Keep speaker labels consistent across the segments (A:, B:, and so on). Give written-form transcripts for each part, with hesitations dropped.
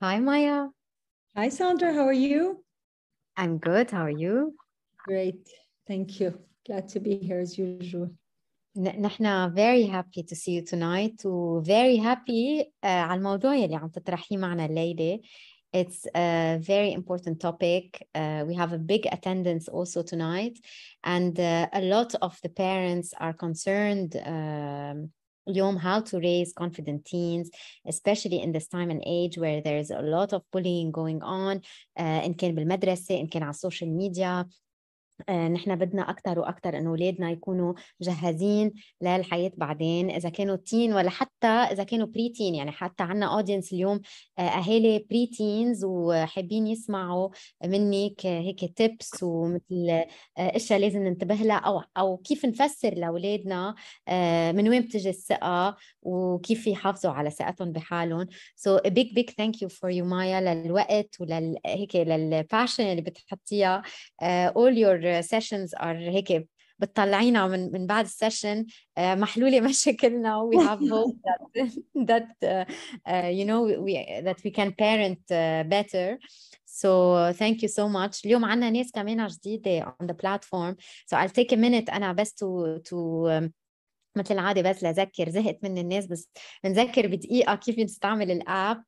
A: Hi, Maya.
B: Hi, Sandra. How are you?
A: I'm good. How are you?
B: Great. Thank you. Glad to be here as usual.
A: نحن very happy to see you tonight و very happy على الموضوع يلي عم تطرحيه معنا الليلة. It's a very important topic. We have a big attendance also tonight, and a lot of the parents are concerned اليوم how to raise confident teens, especially in this time and age where there's a lot of bullying going on, إن كان بالمدرسة إن كان على السوشيال ميديا. نحن بدنا أكتر وأكتر إنه أولادنا يكونوا جاهزين للحياة بعدين، إذا كانوا تين ولا حتى إذا كانوا بري تين. يعني حتى عنا أودينس اليوم أهالي بري تينز وحابين يسمعوا منك هيك تيبس ومثل أشياء لازم ننتبه لها أو كيف نفسر لأولادنا من وين بتجي الثقة وكيف يحافظوا على ثقتهم بحالهم. So a big thank you for you Maya للوقت هيك للباشن اللي بتحطيها. All your sessions are هيك بتطلعينا من بعد السيشن محلولة مشاكلنا. We have hope that that we can parent better. So thank you so much. اليوم عنا ناس كمان جديدة on the platform. So I'll take a minute أنا بس to مثل العادة بس لذكر، زهقت من الناس بس بنذكر بدقيقة كيف نستعمل الاب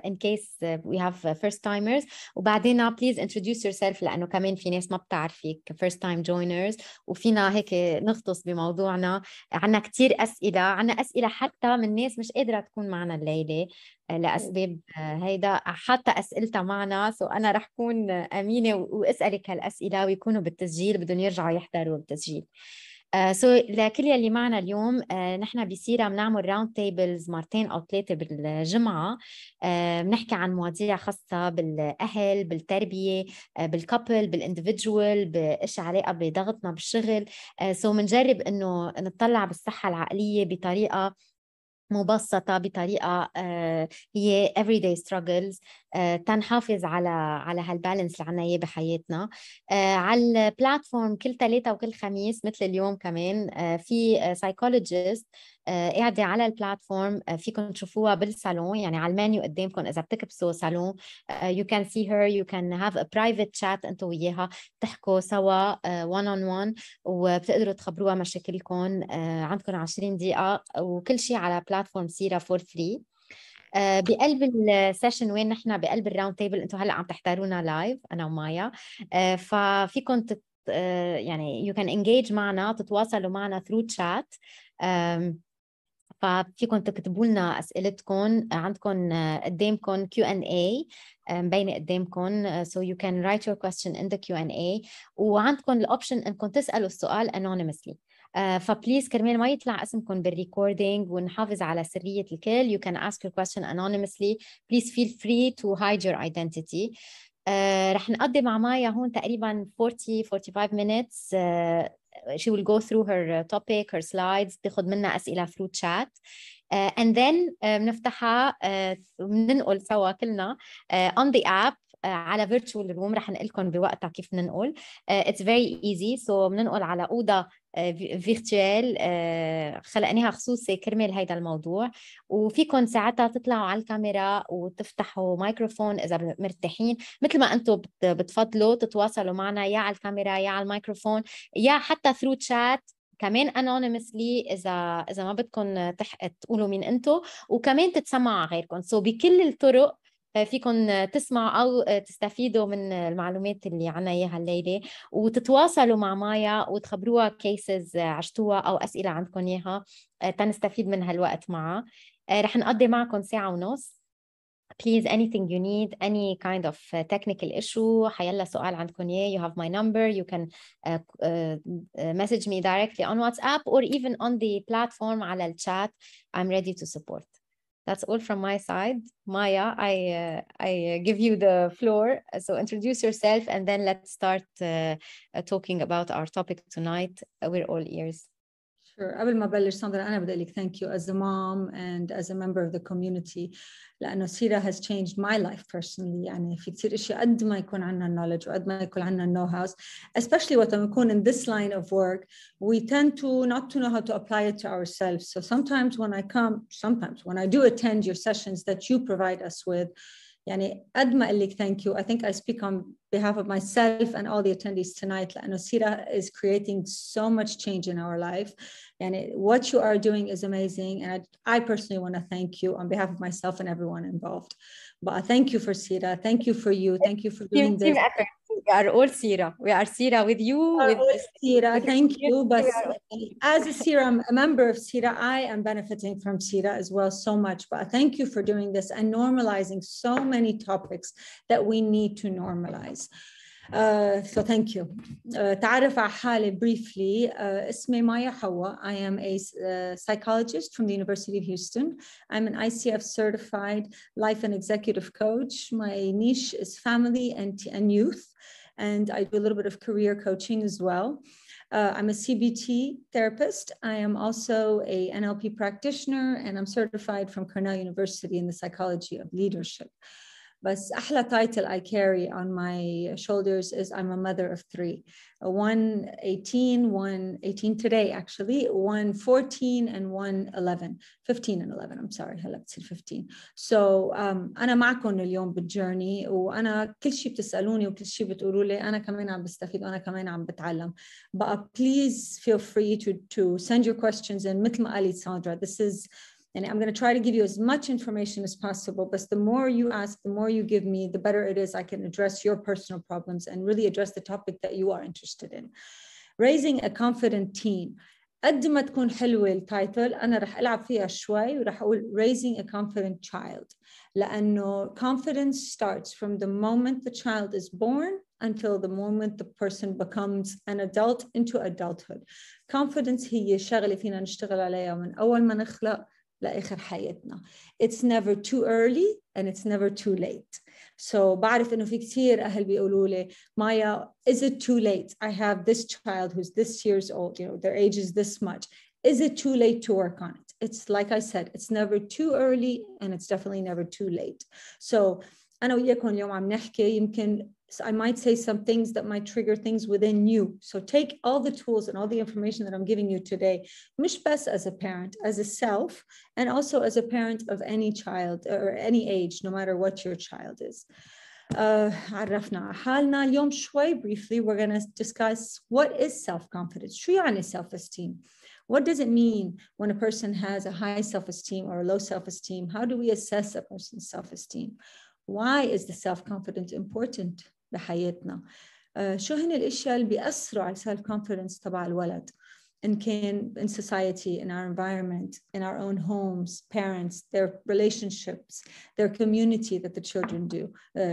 A: in case we have first timers. وبعدين please introduce yourself لأنه كمان في ناس ما بتعرفك first time joiners، وفينا هيك نغطس بموضوعنا. عنا كتير أسئلة، عنا أسئلة حتى من ناس مش قادرة تكون معنا الليلة لأسباب هيدا حتى أسئلتها معنا. سو أنا رح كون أمينة وأسألك هالأسئلة ويكونوا بالتسجيل، بدهم يرجعوا يحضروا بالتسجيل. لكل يلي معنا اليوم نحن بسيرة بنعمل راوند تيبلز مرتين أو ثلاثة بالجمعة. بنحكي عن مواضيع خاصة بالأهل، بالتربية، بالكابل، بالانديفيدجوال، بأشياء علاقة بضغطنا بالشغل. منجرب إنه نطلع بالصحة العقلية بطريقة مبسطة، بطريقة هي everyday struggles، تنحافظ على هالبالانس اللي عنا إياه بحياتنا. على البلاتفورم كل ثلاثة وكل خميس مثل اليوم كمان في psychologist قاعدة على البلاتفورم، فيكم تشوفوها بالصالون، يعني على المنيو قدامكم إذا بتكبسوا صالون you can see her, you can have a private chat أنتوا وياها، تحكوا سوا one on one وبتقدروا تخبروها مشاكلكم. عندكم 20 دقيقة وكل شيء على بلاتفورم سيرة فور فري. بقلب السيشن وين نحن بقلب الراوند تيبل، انتم هلا عم تحضرونا لايف انا ومايا، ففيكم يعني you can engage معنا، تتواصلوا معنا through chat. ففيكم تكتبوا لنا اسئلتكم، عندكم قدامكم Q&A مبينه قدامكم، so you can write your question in the Q&A، وعندكم الاوبشن انكم تسالوا السؤال anonymously. فبليز كرمال ما يطلع اسمكم بالريكوردينج ونحافظ على سرية الكل، you can ask your question anonymously. Please feel free to hide your identity. رح نقضي مع مايا هون تقريبا 40-45 minutes. She will go through her topic, her slides، تاخد منا أسئلة through chat. And then بنفتحها بننقل سوا كلنا on the app على virtual room. رح نقلكم بوقتها كيف ننقل. It's very easy. So بننقل على أوضة فيرتوال خلقناها خصوصي كرمال هيدا الموضوع، وفيكم ساعتها تطلعوا على الكاميرا وتفتحوا مايكروفون إذا مرتاحين، مثل ما أنتم بتفضلوا تتواصلوا معنا يا على الكاميرا يا على الميكروفون يا حتى through chat كمان anonymously إذا ما بدكم تقولوا مين أنتم، وكمان تتسمعوا على غيركم. بكل الطرق فيكم تسمعوا أو تستفيدوا من المعلومات اللي عنا إياها الليلة، وتتواصلوا مع مايا وتخبروها كيسز عشتوها أو أسئلة عندكم إياها تنستفيد من هالوقت معها. رح نقضي معكم ساعة ونص. Please, anything you need, any kind of technical issue، حيلا سؤال عندكم إياه، you have my number, you can message me directly on WhatsApp or even on the platform على الchat. I'm ready to support. That's all from my side. Maya, I give you the floor. So introduce yourself and then let's start talking about our topic tonight. We're all ears.
B: Sure. قبل ما بلش ساندرا أنا بدي أقول لك thank you as a mom and as a member of the community، لأنه سيرة has changed my life personally. يعني في كتير أشياء قد ما يكون عنا knowledge وقد ما يكون عنا know-how، especially وقت ما نكون in this line of work, we tend to not to know how to apply it to ourselves. So sometimes when I do attend your sessions that you provide us with, يعني قد ما أقول لك thank you. I think I speak on behalf of myself and all the attendees tonight لأنه سيرة is creating so much change in our life. يعني what you are doing is amazing, and I personally want to thank you on behalf of myself and everyone involved. But thank you for Sira. Thank you for you. Thank you for doing this.
A: We are all Sira. We are Sira with you. With
B: Sira, thank you. But as a Sira, a member of Sira, I am benefiting from Sira as well so much. But thank you for doing this and normalizing so many topics that we need to normalize. So thank you. تعرف على حالي briefly. اسمي مايا حوا. I am a psychologist from the University of Houston. I'm an ICF certified life and executive coach. My niche is family and youth, and I do a little bit of career coaching as well. I'm a CBT therapist. I am also a NLP practitioner, and I'm certified from Cornell University in the psychology of leadership. بس أحلى title I carry on my shoulders is I'm a mother of three. One 18 today actually, one 14 and one 11, 15 and 11, I'm sorry, هلا بتصير 15. So أنا معكم اليوم بالجيرني، وأنا كل شيء بتسألوني وكل شيء بتقولوا لي أنا كمان عم بستفيد وأنا كمان عم بتعلم. But please feel free to send your questions in. مثل ما قالت Sandra, this is, and I'm going to try to give you as much information as possible, but the more you ask, the more you give me, the better it is I can address your personal problems and really address the topic that you are interested in. Raising a confident teen. قد ما تكون حلوة التايتل، أنا رح ألعب فيها شوي ورح أقول raising a confident child. لأنه confidence starts from the moment the child is born until the moment the person becomes an adult into adulthood. Confidence هي شغلة فينا نشتغل عليها من أول ما نخلق لآخر حياتنا. It's never too early and it's never too late. So بعرف إنه في كثير أهل بيقولوا لي Maya, is it too late? I have this child who's this years old, you know, their age is this much. Is it too late to work on it? It's like I said, it's never too early and it's definitely never too late. So أنا وياكم اليوم عم نحكي يمكن I might say some things that might trigger things within you. So take all the tools and all the information that I'm giving you today, مش بس as a parent, as a self, and also as a parent of any child or any age, no matter what your child is. عرفنا على حالنا اليوم شوي briefly. We're going to discuss what is self-confidence. شو يعني self-esteem? What does it mean when a person has a high self-esteem or a low self-esteem? How do we assess a person's self-esteem? Why is the self-confidence important بحياتنا؟ شو هن الاشياء اللي بيأثروا على self-confidence تبع الولد in society, in our environment, in our own homes, parents, their relationships, their community that the children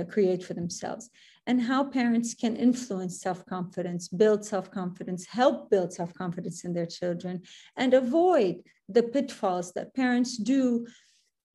B: create for themselves, and how parents can influence self-confidence, build self-confidence, help build self-confidence in their children, and avoid the pitfalls that parents do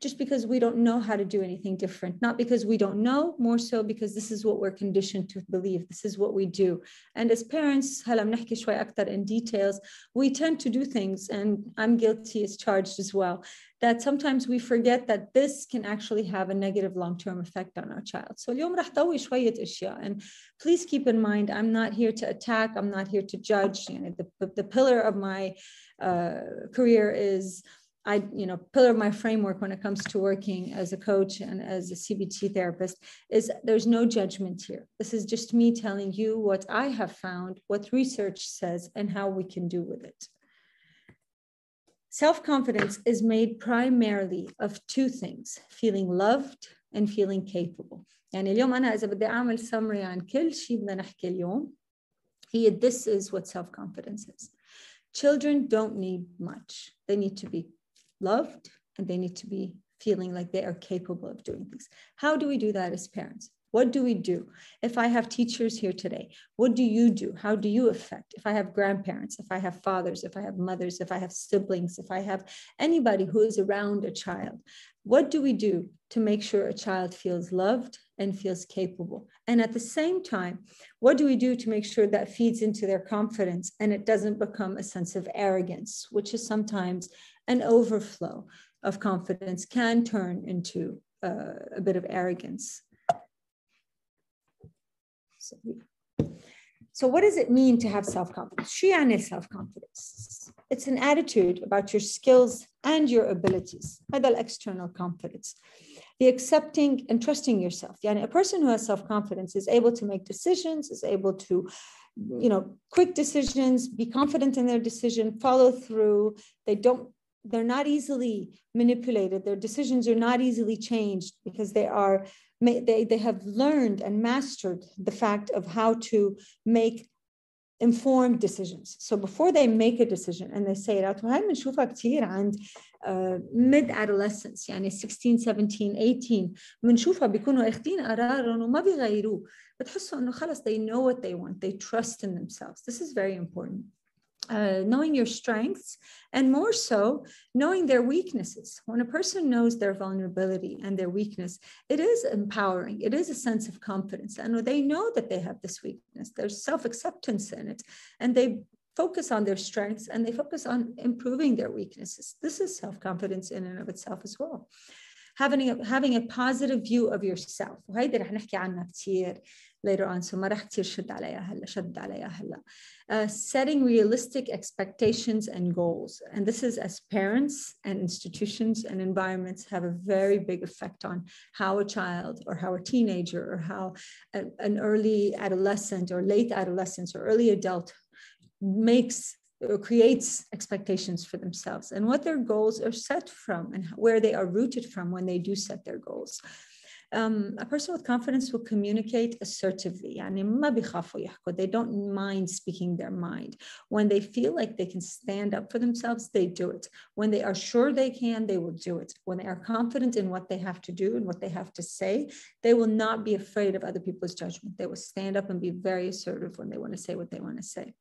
B: just because we don't know how to do anything different, not because we don't know, more so because this is what we're conditioned to believe. This is what we do. And as parents, هلا بنحكي شوي أكتر in details, we tend to do things, and I'm guilty as charged as well, that sometimes we forget that this can actually have a negative long-term effect on our child. So اليوم رح طوي شوية أشياء, and please keep in mind, I'm not here to attack, I'm not here to judge. You know, the pillar of my career is pillar of my framework when it comes to working as a coach and as a CBT therapist is there's no judgment here. This is just me telling you what I have found, what research says, and how we can do with it. Self-confidence is made primarily of two things: feeling loved and feeling capable. يعني اليوم أنا إذا بدي أعمل summary عن كل شيء بدنا نحكي اليوم, this is what self-confidence is. Children don't need much. They need to be loved, and they need to be feeling like they are capable of doing things. How do we do that as parents? What do we do? If I have teachers here today, what do you do? How do you affect? If I have grandparents, if I have fathers, if I have mothers, if I have siblings, if I have anybody who is around a child, what do we do to make sure a child feels loved and feels capable? And at the same time, what do we do to make sure that feeds into their confidence and it doesn't become a sense of arrogance, which is sometimes an overflow of confidence can turn into a bit of arrogance. So what does it mean to have self-confidence? شو يعني self-confidence? It's an attitude about your skills and your abilities. هذا external confidence. the accepting and trusting yourself. A person who has self-confidence is able to make decisions, is able to, quick decisions, be confident in their decision, follow through. They're not easily manipulated. Their decisions are not easily changed because they have learned and mastered the fact of how to make informed decisions. So before they make a decision and they say it out, وهي بنشوفها كتير عند mid adolescence 16 17 18 بنشوفها بيكونوا اخدين قرارهم وما بيغيروه بتحسوا انه خلص they know what they want, they trust in themselves. This is very important. Knowing your strengths and more so knowing their weaknesses. When a person knows their vulnerability and their weakness, it is empowering. It is a sense of confidence. And they know that they have this weakness. There's self-acceptance in it. And they focus on their strengths and they focus on improving their weaknesses. This is self-confidence in and of itself as well. Having a positive view of yourself. وهيدي رح نحكي عنها كتير later on, so ما رح كتير شد عليها هلا. Setting realistic expectations and goals. And this is as parents and institutions and environments have a very big effect on how a child or how a teenager or how an early adolescent or late adolescent or early adult makes or creates expectations for themselves and what their goals are set from and where they are rooted from when they do set their goals. A person with confidence will communicate assertively. ما بيخافوا يحكوا. They don't mind speaking their mind. When they feel like they can stand up for themselves, they do it. When they are sure they can, they will do it. When they are confident in what they have to do and what they have to say, they will not be afraid of other people's judgment. They will stand up and be very assertive when they want to say what they want to say.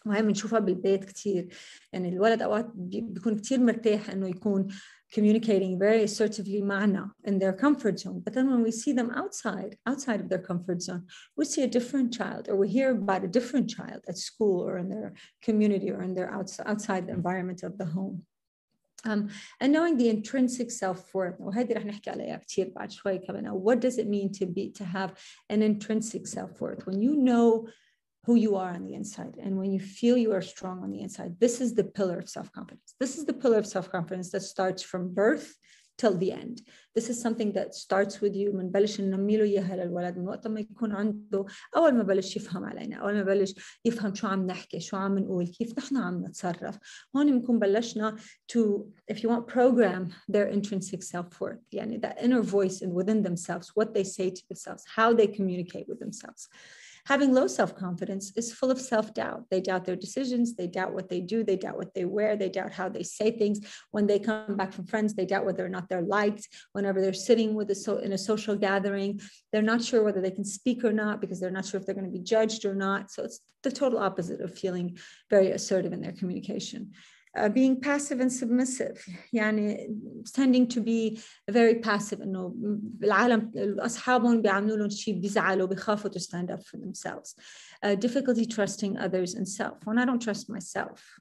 B: وهي بنشوفها بالبيت كتير. الولد أوقات بيكون كتير مرتاح إنه يكون communicating very assertively معنا in their comfort zone. But then when we see them outside of their comfort zone, we see a different child, or we hear about a different child at school or in their community or in their outside the environment of the home. And knowing the intrinsic self-worth. وهذه رح نحكي عليها كتير بعد شوي كمان. What does it mean to have an intrinsic self-worth? When you know who you are on the inside. And when you feel you are strong on the inside, this is the pillar of self-confidence. This is the pillar of self-confidence that starts from birth till the end. This is something that starts with you. منبلش ننميله إياها للولد من وقت ما يكون عنده أول ما بلش يفهم علينا، أول ما بلش يفهم شو عم نحكي، شو عم نقول، كيف نحن عم نتصرف. هون بنكون بلشنا to, if you want, program their intrinsic self-worth. that inner voice within themselves, what they say to themselves, how they communicate with themselves. Having low self-confidence is full of self-doubt. They doubt their decisions. They doubt what they do. They doubt what they wear. They doubt how they say things. When they come back from friends, they doubt whether or not they're liked. Whenever they're sitting in a social gathering, they're not sure whether they can speak or not because they're not sure if they're going to be judged or not. So it's the total opposite of feeling very assertive in their communication. Being passive and submissive, tending to be very passive. إنه العالم أصحابهم بيعملوا لهم شيء بيزعلوا بيخافوا to stand up for themselves. Difficulty trusting others and self. When I don't trust myself,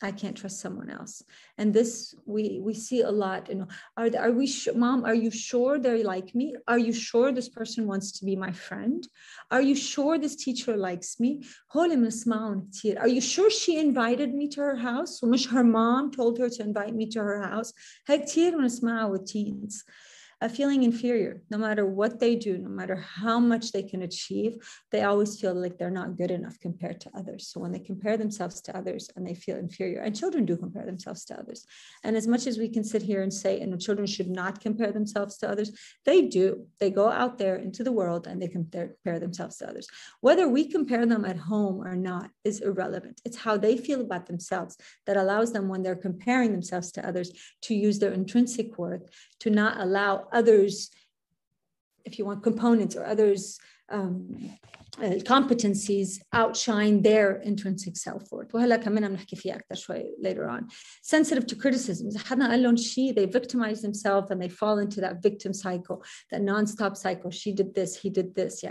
B: I can't trust someone else. And this we see a lot. Are we Mom, are you sure they like me? Are you sure this person wants to be my friend? Are you sure this teacher likes me? Are you sure she invited me to her house? ومش her mom told her to invite me to her house. هاي كتير بنسمعها with teens. Feeling inferior, no matter what they do, no matter how much they can achieve, they always feel like they're not good enough compared to others. So when they compare themselves to others and they feel inferior, and children do compare themselves to others. And as much as we can sit here and say, children should not compare themselves to others, they do. They go out there into the world and they compare themselves to others. Whether we compare them at home or not is irrelevant. It's how they feel about themselves that allows them, when they're comparing themselves to others, to use their intrinsic worth, to not allow others, if you want, components or others' competencies outshine their intrinsic self-worth. وهلا كمان بنحكي فيها أكثر شوي later on. Sensitive to criticism. إذا حدا قال لهم شيء, they victimize themselves and they fall into that victim cycle, that non-stop cycle. She did this, he did this.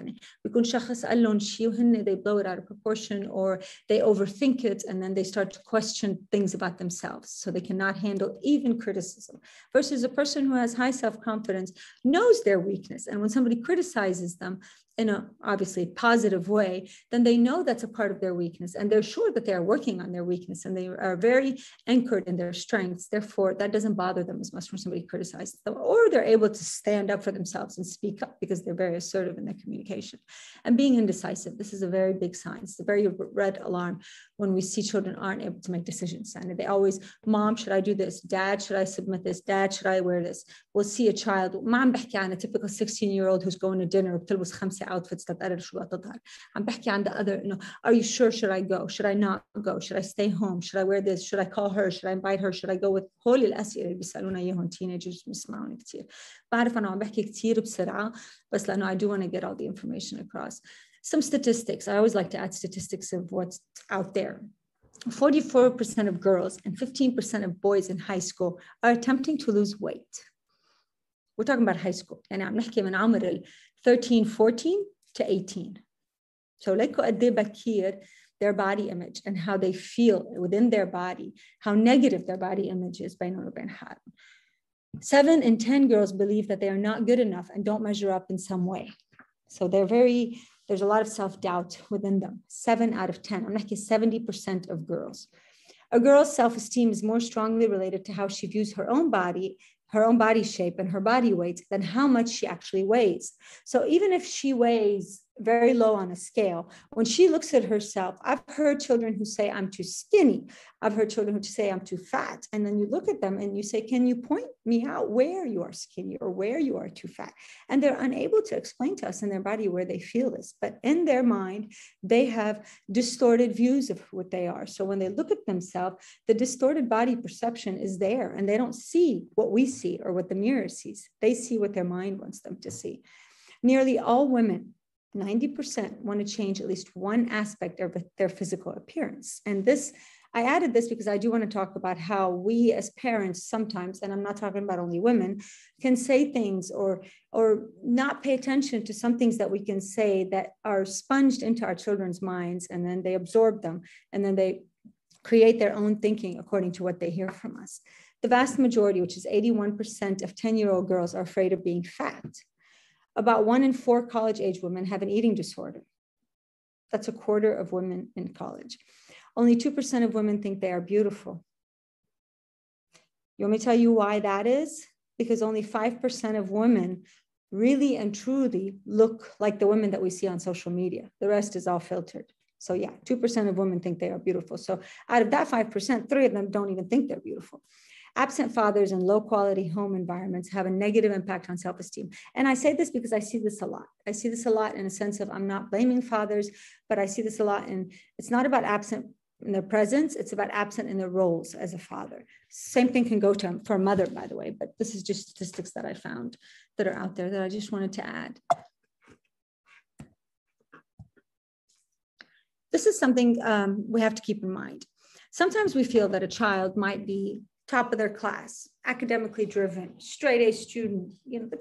B: بيكون شخص قال لهم شيء وهن they blow it out of proportion, or they overthink it and then they start to question things about themselves, so they cannot handle even criticism. Versus a person who has high self-confidence knows their weakness, and when somebody criticizes them in a obviously positive way, then they know that's a part of their weakness. And they're sure that they are working on their weakness and they are very anchored in their strengths. Therefore, that doesn't bother them as much when somebody criticizes them, or they're able to stand up for themselves and speak up because they're very assertive in their communication. And being indecisive, this is a very big sign. It's a very red alarm when we see children aren't able to make decisions. And they always, mom, should I do this? Dad, should I submit this? Dad, should I wear this? We'll see a child, ما عم بحكي عن a typical 16-year-old who's going to dinner وبتلبس 5 outfits تتقرر شو بدها تظهر. عم بحكي عن the other, are you sure? Should I go? Should I not go? Should I stay home? Should I wear this? Should I call her? Should I invite her? Should I go with هول الأسئلة اللي بيسألونا إياهم teenagers بيسمعوني كتير. بعرف أنا عم بحكي كتير بسرعة بس لأنه I do want to get all the information across. Some statistics. I always like to add statistics of what's out there. 44% of girls and 15% of boys in high school are attempting to lose weight. We're talking about high school. يعني عم نحكي من عمر 13, 14 to 18. So ليكوا قد إيه بكير their body image and how they feel within their body, how negative their body image is. 7 in 10 girls believe that they are not good enough and don't measure up in some way. So there's a lot of self-doubt within them. 7 out of 10. I'm not 70% of girls. A girl's self-esteem is more strongly related to how she views her own body shape and her body weight than how much she actually weighs. So even if she weighs very low on a scale, when she looks at herself, I've heard children who say, I'm too skinny. I've heard children who say, I'm too fat. And then you look at them and you say, can you point me out where you are skinny or where you are too fat? And they're unable to explain to us in their body where they feel this. But in their mind, they have distorted views of what they are. So when they look at themselves, the distorted body perception is there and they don't see what we see or what the mirror sees. They see what their mind wants them to see. Nearly all women, 90%, want to change at least one aspect of their physical appearance. And this, I added this because I do want to talk about how we as parents sometimes, and I'm not talking about only women, can say things or not pay attention to some things that we can say that are sponged into our children's minds, and then they absorb them, and then they create their own thinking according to what they hear from us. The vast majority, which is 81% of 10-year-old girls, are afraid of being fat. About 1 in 4 college-age women have an eating disorder. That's a quarter of women in college. Only 2% of women think they are beautiful. You want me to tell you why that is? Because only 5% of women really and truly look like the women that we see on social media. The rest is all filtered. So yeah, 2% of women think they are beautiful. So out of that 5%, 3 of them don't even think they're beautiful. Absent fathers in low-quality home environments have a negative impact on self-esteem. And I say this because I see this a lot. I see this a lot in a sense of I'm not blaming fathers, but I see this a lot in it's not about absent in their presence, it's about absent in their roles as a father. Same thing can go for a mother, by the way, but this is just statistics that I found that are out there that I just wanted to add. This is something we have to keep in mind. Sometimes we feel that a child might be top of their class, academically driven, straight A student, the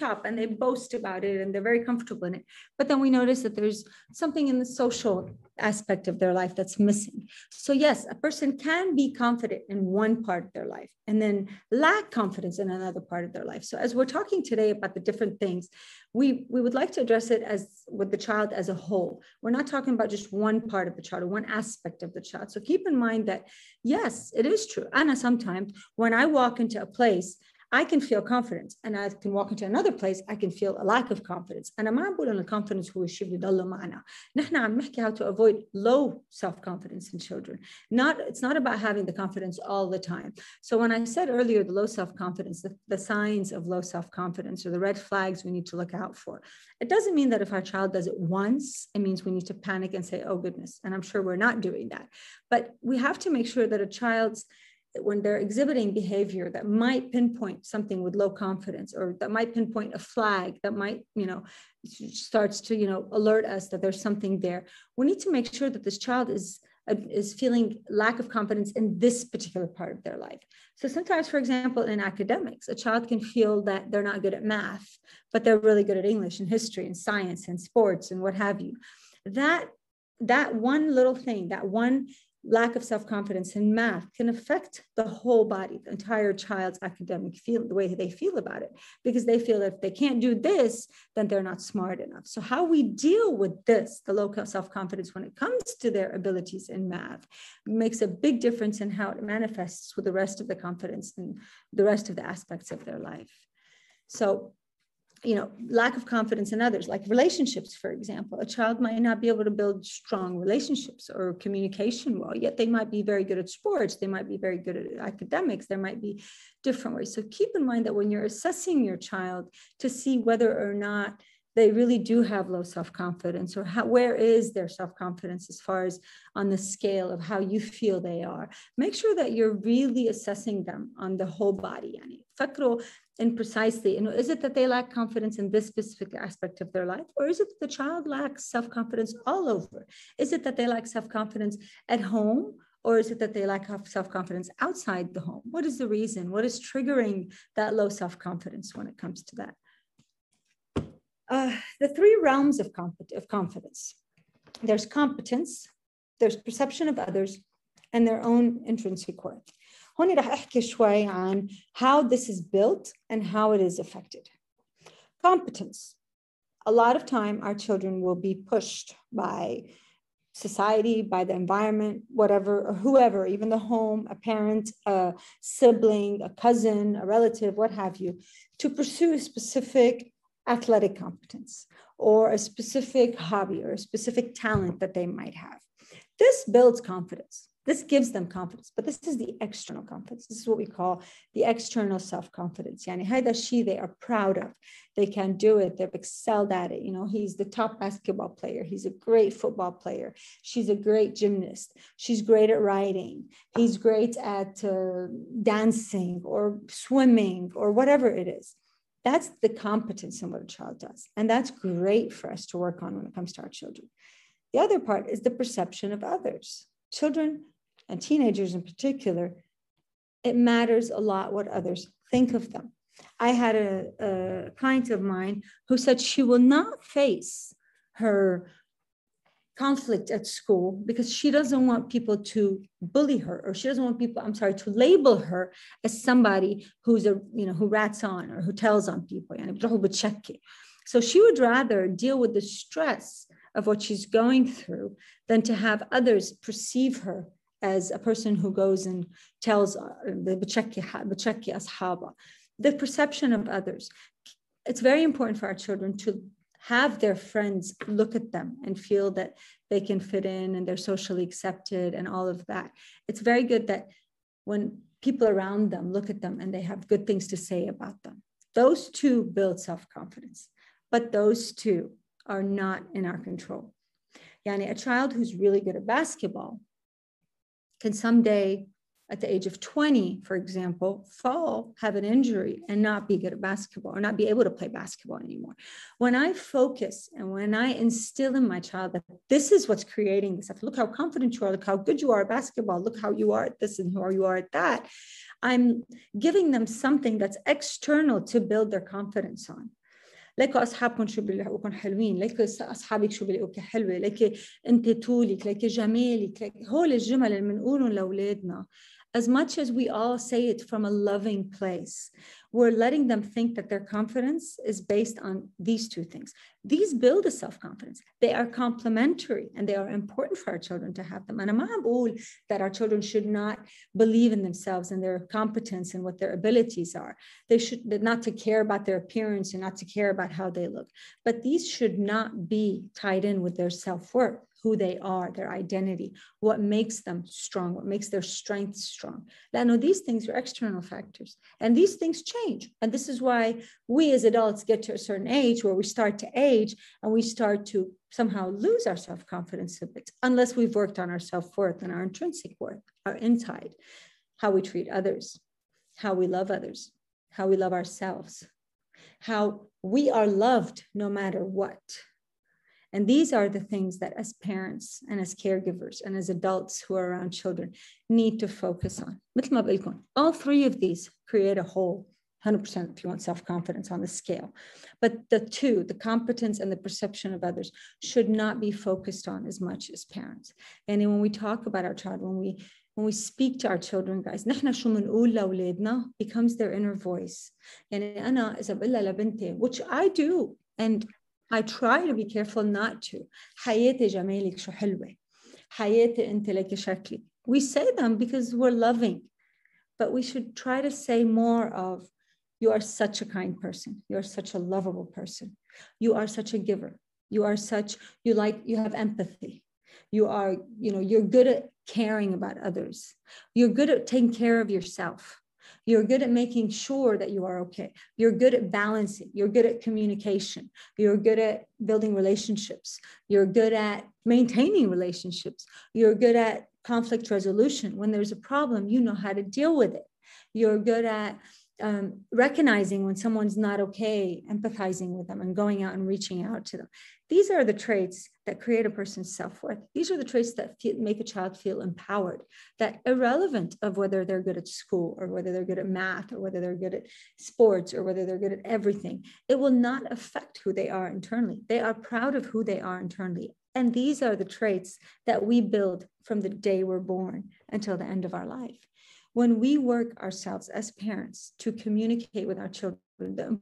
B: top, and they boast about it and they're very comfortable in it. But then we notice that there's something in the social aspect of their life that's missing. So yes, a person can be confident in one part of their life and then lack confidence in another part of their life. So as we're talking today about the different things, we would like to address it as with the child as a whole. We're not talking about just one part of the child or one aspect of the child. So keep in mind that, yes, it is true. Anna, sometimes when I walk into a place, I can feel confidence, and I can walk into another place, I can feel a lack of confidence. أنا ما عم بقول إن الconfidence هو الشيء اللي يضل معنا. نحن عم نحكي how to avoid low self-confidence in children. It's not about having the confidence all the time. So when I said earlier, the low self-confidence, the signs of low self-confidence or the red flags we need to look out for. It doesn't mean that if our child does it once, it means we need to panic and say, oh goodness, and I'm sure we're not doing that. But we have to make sure that a child's when they're exhibiting behavior that might pinpoint something with low confidence, or that might pinpoint a flag that might, starts to, alert us that there's something there. We need to make sure that this child is feeling lack of confidence in this particular part of their life. So sometimes, for example, in academics, a child can feel that they're not good at math, but they're really good at English and history and science and sports and what have you. That one little thing, that one lack of self-confidence in math can affect the whole body, the entire child's academic feel, the way they feel about it, because they feel that if they can't do this, then they're not smart enough. So how we deal with this, the low self-confidence when it comes to their abilities in math, makes a big difference in how it manifests with the rest of the confidence and the rest of the aspects of their life. So, lack of confidence in others, like relationships, for example. A child might not be able to build strong relationships or communication well, yet they might be very good at sports. They might be very good at academics. There might be different ways. So keep in mind that when you're assessing your child to see whether or not they really do have low self-confidence, or where is their self-confidence as far as on the scale of how you feel they are, make sure that you're really assessing them on the whole body. And precisely, is it that they lack confidence in this specific aspect of their life, or is it that the child lacks self-confidence all over? Is it that they lack self-confidence at home, or is it that they lack self-confidence outside the home? What is the reason? What is triggering that low self-confidence when it comes to that? The three realms of confidence. There's competence, there's perception of others, and their own intrinsic worth. هون رح أحكي شوي عن how this is built and how it is affected. Competence. A lot of time our children will be pushed by society, by the environment, whatever, or whoever, even the home, a parent, a sibling, a cousin, a relative, what have you, to pursue a specific athletic competence or a specific hobby or a specific talent that they might have. This builds confidence. This gives them confidence, but this is the external confidence. This is what we call the external self-confidence. Yani هيدا الشيء they are proud of. They can do it. They've excelled at it. He's the top basketball player. He's a great football player. She's a great gymnast. She's great at writing. He's great at dancing or swimming or whatever it is. That's the competence in what a child does. And that's great for us to work on when it comes to our children. The other part is the perception of others. Children and teenagers in particular, it matters a lot what others think of them. I had a client of mine who said she will not face her conflict at school because she doesn't want people to bully her, or she doesn't want people, to label her as somebody who's who rats on or who tells on people. So she would rather deal with the stress of what she's going through than to have others perceive her as a person who goes and tells the perception of others. It's very important for our children to have their friends look at them and feel that they can fit in and they're socially accepted and all of that. It's very good that when people around them look at them and they have good things to say about them. Those two build self-confidence, but those two are not in our control. Yani a child who's really good at basketball can someday, at the age of 20, for example, have an injury and not be good at basketball or not be able to play basketball anymore. When I focus and when I instill in my child that this is what's creating this, look how confident you are, look how good you are at basketball, look how you are at this and how you are at that, I'm giving them something that's external to build their confidence on. ليكوا أصحابكم شو بيلاقوكم حلوين، ليكوا أصحابك شو بيلاقوك حلوة، ليكي أنت طولك، ليكي جمالك، ليكي هول الجمل اللي بنقولهم لأولادنا. As much as we all say it from a loving place, we're letting them think that their confidence is based on these two things. These build a self-confidence. They are complementary and they are important for our children to have them. And I'm not saying that our children should not believe in themselves and their competence and what their abilities are. They should not to care about their appearance and not to care about how they look. But these should not be tied in with their self-worth, who they are, their identity, what makes them strong, what makes their strength strong. Now, these things are external factors and these things change. And this is why we as adults get to a certain age where we start to age and we start to somehow lose our self-confidence a bit, unless we've worked on our self-worth and our intrinsic worth, our inside, how we treat others, how we love others, how we love ourselves, how we are loved no matter what. And these are the things that as parents and as caregivers and as adults who are around children need to focus on. مثل ما بقولكم, all three of these create a whole. 100% if you want self-confidence on the scale. But the two, the competence and the perception of others, should not be focused on as much as parents. And when we talk about our child, when we speak to our children, guys, نحن شو منقول لأولادنا becomes their inner voice. يعني أنا إذا بقول لبنتي, which I do, and I try to be careful not to. حياتي جمالك شو حلوة. حياتي أنت لك شكلي. We say them because we're loving, but we should try to say more of, you are such a kind person. You are such a lovable person. You are such a giver. You are such, you have empathy. You are, you're good at caring about others. You're good at taking care of yourself. You're good at making sure that you are okay. You're good at balancing. You're good at communication. You're good at building relationships. You're good at maintaining relationships. You're good at conflict resolution. When there's a problem, you know how to deal with it. You're good at recognizing when someone's not okay, empathizing with them and going out and reaching out to them. These are the traits that create a person's self-worth. These are the traits that make a child feel empowered, that irrelevant of whether they're good at school or whether they're good at math or whether they're good at sports or whether they're good at everything, it will not affect who they are internally. They are proud of who they are internally. And these are the traits that we build from the day we're born until the end of our life. When we work ourselves as parents to communicate with our children the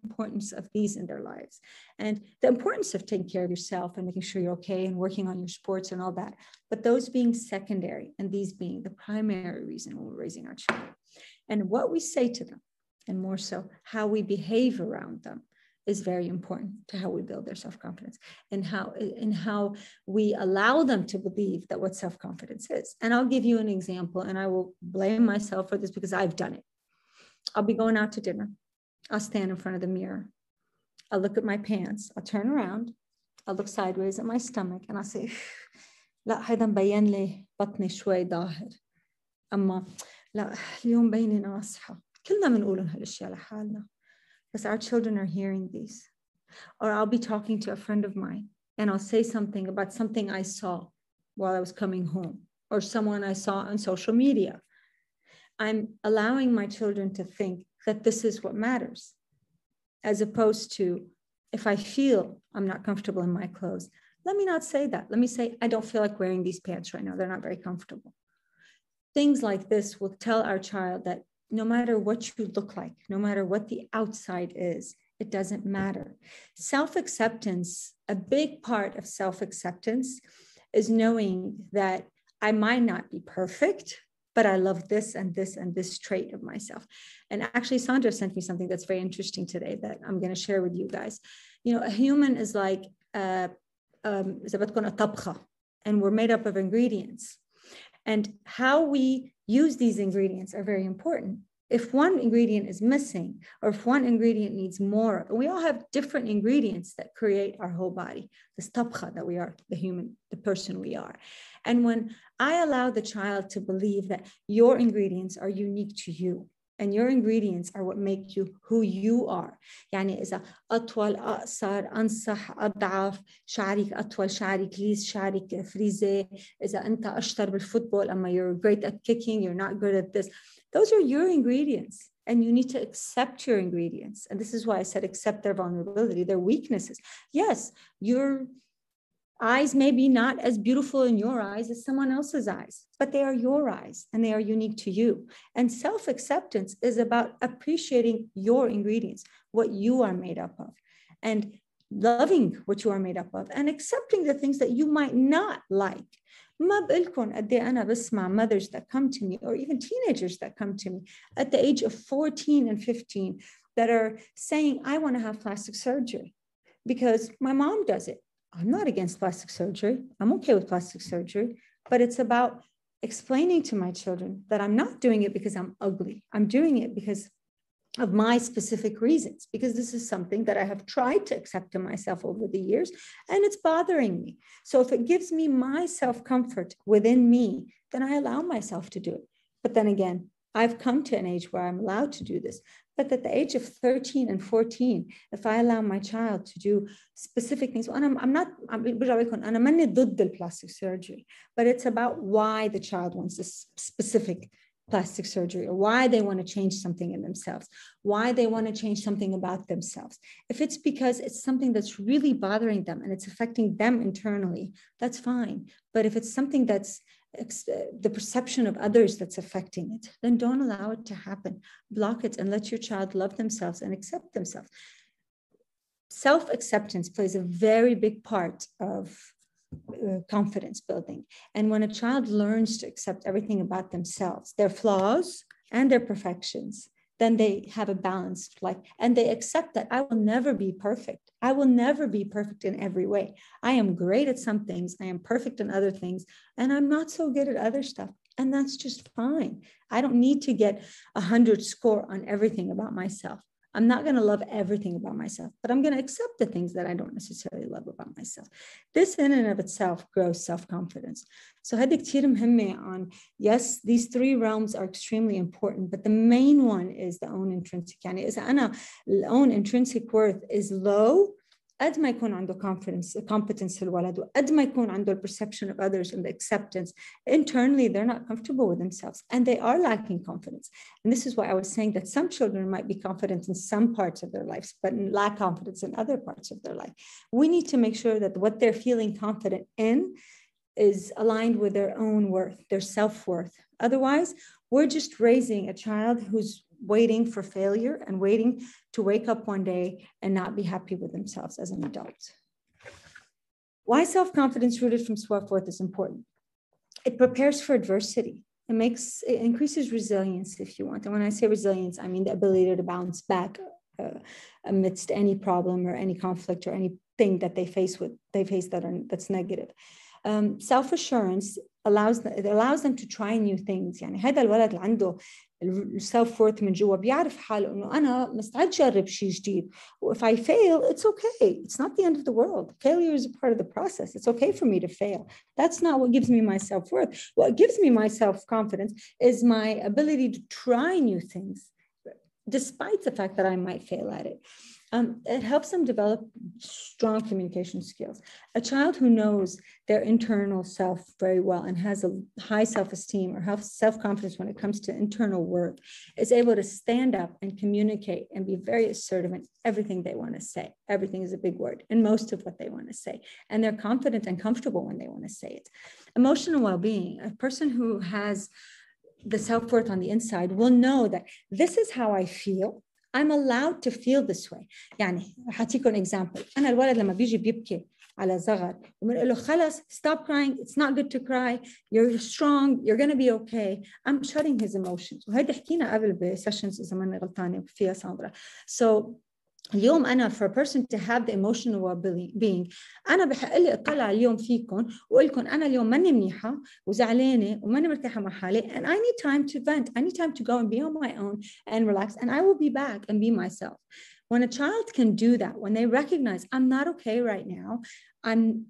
B: importance of these in their lives and the importance of taking care of yourself and making sure you're okay and working on your sports and all that, but those being secondary and these being the primary reason we're raising our children. And what we say to them, and more so how we behave around them, is very important to how we build their self-confidence and how we allow them to believe that what self-confidence is. And I'll give you an example, and I will blame myself for this because I've done it. I'll be going out to dinner. I'll stand in front of the mirror. I'll look at my pants. I'll turn around. I'll look sideways at my stomach and I'll say, لا هيدا مبين لي بطني شوي ظاهر. أما لا اليوم بيني ناصحة. كلنا بنقول هالأشياء لحالنا. Because our children are hearing these. Or I'll be talking to a friend of mine and I'll say something about something I saw while I was coming home or someone I saw on social media. I'm allowing my children to think that this is what matters, as opposed to, if I feel I'm not comfortable in my clothes, let me not say that. Let me say, I don't feel like wearing these pants right now. They're not very comfortable. Things like this will tell our child that no matter what you look like, no matter what the outside is, it doesn't matter. Self-acceptance, a big part of self-acceptance is knowing that I might not be perfect, but I love this and this and this trait of myself. And actually, Sandra sent me something that's very interesting today that I'm going to share with you guys. A human is like a طبخة, and we're made up of ingredients. And how we use these ingredients are very important. If one ingredient is missing, or if one ingredient needs more, we all have different ingredients that create our whole body, this tabkha that we are, the person we are. And when I allow the child to believe that your ingredients are unique to you, and your ingredients are what make you who you are. يعني إذا أطول أقصر أنصح أضعف شعرك أطول شعرك ليس شعرك فريزي إذا أنت أشطر بالفوتبول أما you're great at kicking you're not good at this. Those are your ingredients and you need to accept your ingredients. And this is why I said accept their vulnerability, their weaknesses. Yes, your eyes may be not as beautiful in your eyes as someone else's eyes, but they are your eyes and they are unique to you. And self-acceptance is about appreciating your ingredients, what you are made up of, and loving what you are made up of and accepting the things that you might not like. ما بقولكم قد ايه أنا بسمع mothers that come to me or even teenagers that come to me at the age of 14 and 15 that are saying, I want to have plastic surgery because my mom does it. I'm not against plastic surgery. I'm okay with plastic surgery, but it's about explaining to my children that I'm not doing it because I'm ugly. I'm doing it because of my specific reasons, because this is something that I have tried to accept in myself over the years, and it's bothering me. So if it gives me my self-comfort within me, then I allow myself to do it. But then again, I've come to an age where I'm allowed to do this. But at the age of 13 and 14, if I allow my child to do specific things, I'm not ضد plastic surgery, but it's about why the child wants this specific plastic surgery, or why they want to change something in themselves, why they want to change something about themselves. If it's because it's something that's really bothering them and it's affecting them internally, that's fine. But if it's something that's the perception of others that's affecting it, then don't allow it to happen. Block it and let your child love themselves and accept themselves. Self-acceptance plays a very big part of confidence building. And when a child learns to accept everything about themselves, their flaws and their perfections, then they have a balanced life and they accept that I will never be perfect. I will never be perfect in every way. I am great at some things. I am perfect in other things, and I'm not so good at other stuff. And that's just fine. I don't need to get 100 score on everything about myself. I'm not going to love everything about myself, but I'm going to accept the things that I don't necessarily love about myself. This in and of itself grows self-confidence. So هذه كتير مهمة on, yes, these three realms are extremely important, but the main one is the own intrinsic. يعني إذا أنا own intrinsic worth is low, قد ما يكون عنده competence الولد وقد ما يكون عنده perception of others and the acceptance, internally they're not comfortable with themselves and they are lacking confidence. And this is why I was saying that some children might be confident in some parts of their lives but lack confidence in other parts of their life. We need to make sure that what they're feeling confident in is aligned with their own worth, their self-worth. Otherwise, we're just raising a child who's waiting for failure and waiting to wake up one day and not be happy with themselves as an adult. Why self-confidence rooted from self-worth is important? It prepares for adversity. It increases resilience, if you want. And when I say resilience, I mean the ability to bounce back amidst any problem or any conflict or anything that they face that's negative. Self-assurance allows them to try new things. يعني هذا الولد اللي عنده self worth من جوا بيعرف حاله إنه أنا مستعد أجرب شيء جديد. If I fail, it's okay. It's not the end of the world. Failure is a part of the process. It's okay for me to fail. That's not what gives me my self-worth. What gives me my self-confidence is my ability to try new things, despite the fact that I might fail at it. It helps them develop strong communication skills. A child who knows their internal self very well and has a high self-esteem or self-confidence when it comes to internal work is able to stand up and communicate and be very assertive in everything they want to say. Everything is a big word in most of what they want to say. And they're confident and comfortable when they want to say it. Emotional well-being, a person who has the self-worth on the inside will know that this is how I feel. I'm allowed to feel this way. يعني هعطيكم example. أنا الولد لما بيجي بيبكي على صغر وبنقول له خلص stop crying, it's not good to cry, you're strong, you're going to be okay. I'm shutting his emotions. وهيدا حكينا قبل بسيشنز إذا ماني غلطانة فيها ساندرا. So اليوم أنا for a person to have the emotional well-being أنا بحق لي أطلع اليوم فيكم وأقول لكم أنا اليوم ماني منيحة وزعلانة وماني مرتاحة مع حالي and I need time to vent. I need time to go and be on my own and relax and I will be back and be myself. When a child can do that, when they recognize I'm not okay right now, I'm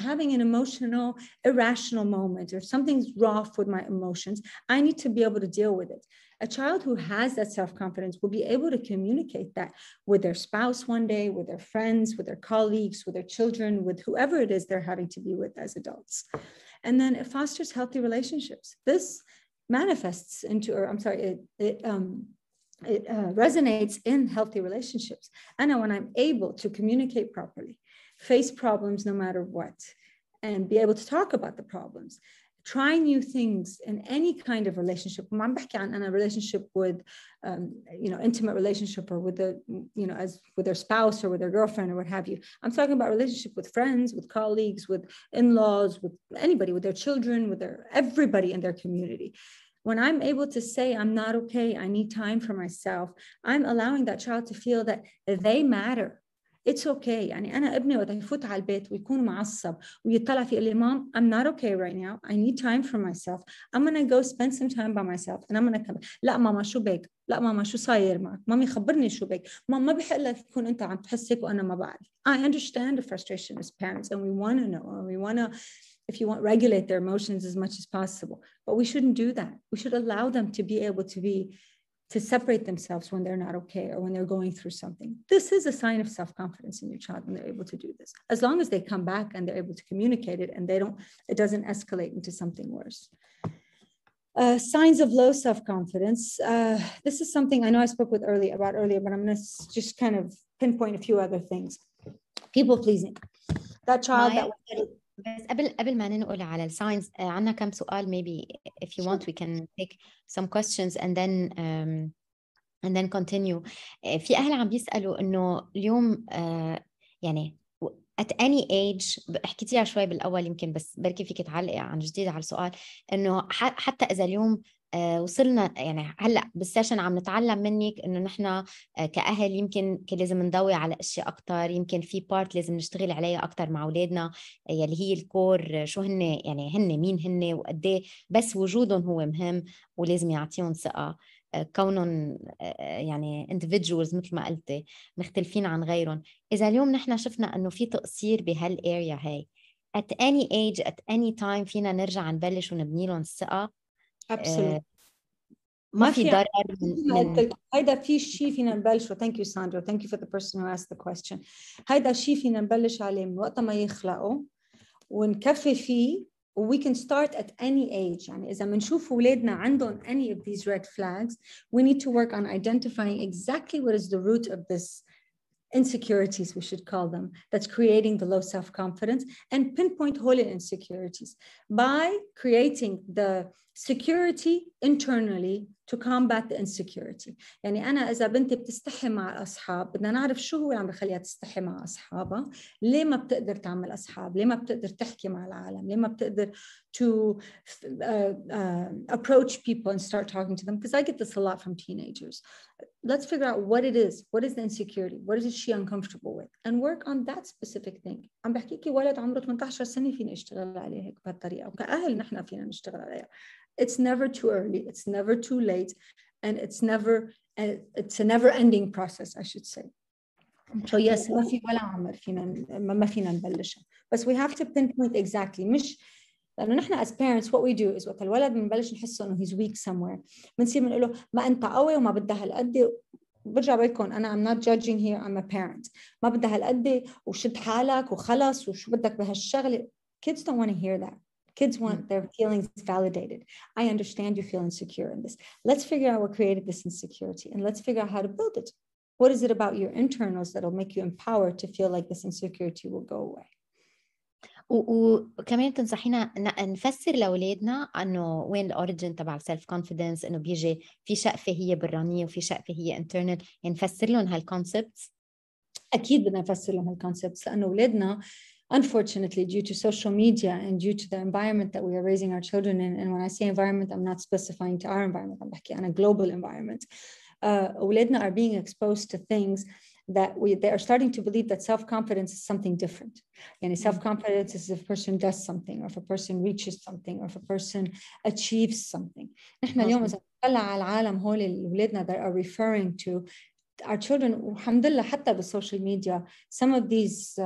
B: having an emotional, irrational moment or something's off with my emotions, I need to be able to deal with it. A child who has that self-confidence will be able to communicate that with their spouse one day, with their friends, with their colleagues, with their children, with whoever it is they're having to be with as adults. And then it fosters healthy relationships. This manifests into, it resonates in healthy relationships. And when I'm able to communicate properly, face problems no matter what, and be able to talk about the problems, try new things in any kind of relationship. I'm بحكي عن a relationship with, intimate relationship or with with their spouse or with their girlfriend or what have you. I'm talking about relationship with friends, with colleagues, with in-laws, with anybody, with their children, with everybody in their community. When I'm able to say, I'm not okay, I need time for myself, I'm allowing that child to feel that they matter. It's okay. يعني أنا ابني وقت يفوت على البيت ويكون معصب ويطلع في يقول لي Mom, I'm not okay right now. I need time for myself. I'm gonna go spend some time by myself and I'm gonna come. لا ماما شو بك؟ لا ماما شو صاير معك؟ مامي خبرني شو بك؟ ماما ما بحق لك تكون أنت عم تحسك وأنا ما بعرف. I understand the frustration as parents and we want to know and we want to, if you want, regulate their emotions as much as possible. But we shouldn't do that. We should allow them to be able to separate themselves when they're not okay or when they're going through something. This is a sign of self-confidence in your child when they're able to do this. As long as they come back and they're able to communicate it and it doesn't escalate into something worse. Signs of low self-confidence. This is something I know I spoke about earlier, but I'm going to just kind of pinpoint a few other things. People pleasing. That child that
A: بس قبل ما ننقل على الساينز عندنا كم سؤال. Maybe if you want we can take some questions and then continue. في أهل عم بيسألوا إنه اليوم يعني at any age، حكيتيها شوي بالأول يمكن بس بركي فيك تعلقي عن جديد على السؤال، إنه حتى إذا اليوم وصلنا يعني هلا بالسيشن عم نتعلم منك انه نحن كأهل يمكن لازم نضوي على اشياء اكثر، يمكن في بارت لازم نشتغل عليها اكثر مع اولادنا يلي هي الكور، شو هن يعني هن مين هن وقد ايه بس وجودهم هو مهم ولازم يعطيهم ثقة، كونهم يعني individuals مثل ما قلتي مختلفين عن غيرهم. اذا اليوم نحن شفنا انه في تقصير بهالاريا هاي at any age at any time فينا نرجع نبلش ونبني لهم الثقة. ما في ضرر من
B: هيدا في شيء فينا نبلشه. Thank you Sandra, thank you for the person who asked the question. هيدا شيء فينا نبلش عليه من وقت ما يخلقوا ونكفي فيه we can start at any age. يعني إذا منشوف أولادنا عندهم any of these red flags, we need to work on identifying exactly what is the root of this insecurities, we should call them, that's creating the low self-confidence, and pinpoint whole insecurities by creating the security internally to combat the insecurity. يعني أنا إذا بنتي بتستحي مع الأصحاب بدنا نعرف شو هو اللي عم بخليها تستحي مع أصحابها، ليه ما بتقدر تعمل أصحاب، ليه ما بتقدر تحكي مع العالم، ليه ما بتقدر to approach people and start talking to them, because I get this a lot from teenagers. Let's figure out what it is. What is the insecurity? What is she uncomfortable with? And work on that specific thing. عم بحكيكي ولد عمره 18 سنة فينا نشتغل عليه هيك بهالطريقة، وكأهل نحن فينا نشتغل عليها. It's never too early. It's never too late. And it's a never-ending process, I should say. So yes, ما في ولا عمر فينا ما فينا نبلشها. But we have to pinpoint exactly. مش لأنه نحن as parents what we do is وقت الولد بنبلش نحسه إنه he's weak somewhere بنصير بنقول له ما أنت قوي وما بدها هالقد. برجع بقولكم أنا I'm not judging here, I'm a parent. ما بدها هالقد وشد حالك وخلص وشو بدك بهالشغلة. Kids don't want to hear that. Kids want their feelings validated. I understand you feel insecure in this. Let's figure out what created this insecurity and let's figure out how to build it. What is it about your internals that'll make you empowered to feel like this insecurity will go away?
A: وكمان تنصحينا نفسر لاولادنا انه وين الاوريجين تبع السيلف كونفيدنس، انه بيجي في شقفه هي برانيه وفي شقفه هي انترنال، يعني نفسر لهم هالكونسبتس.
B: اكيد بدنا نفسر لهم هالكونسبتس لانه اولادنا unfortunately due to social media and due to the environment that we are raising our children in, and when I say environment I'm not specifying to our environment, I'm بحكي عن a global environment. أولادنا are being exposed to things that they are starting to believe that self-confidence is something different. And self-confidence is if a person does something, or if a person reaches something, or if a person achieves something. نحن اليوم إذا نطلع على العالم هول الأولادنا that are referring to our children, الحمد لله حتى بالسوشيال media, some of these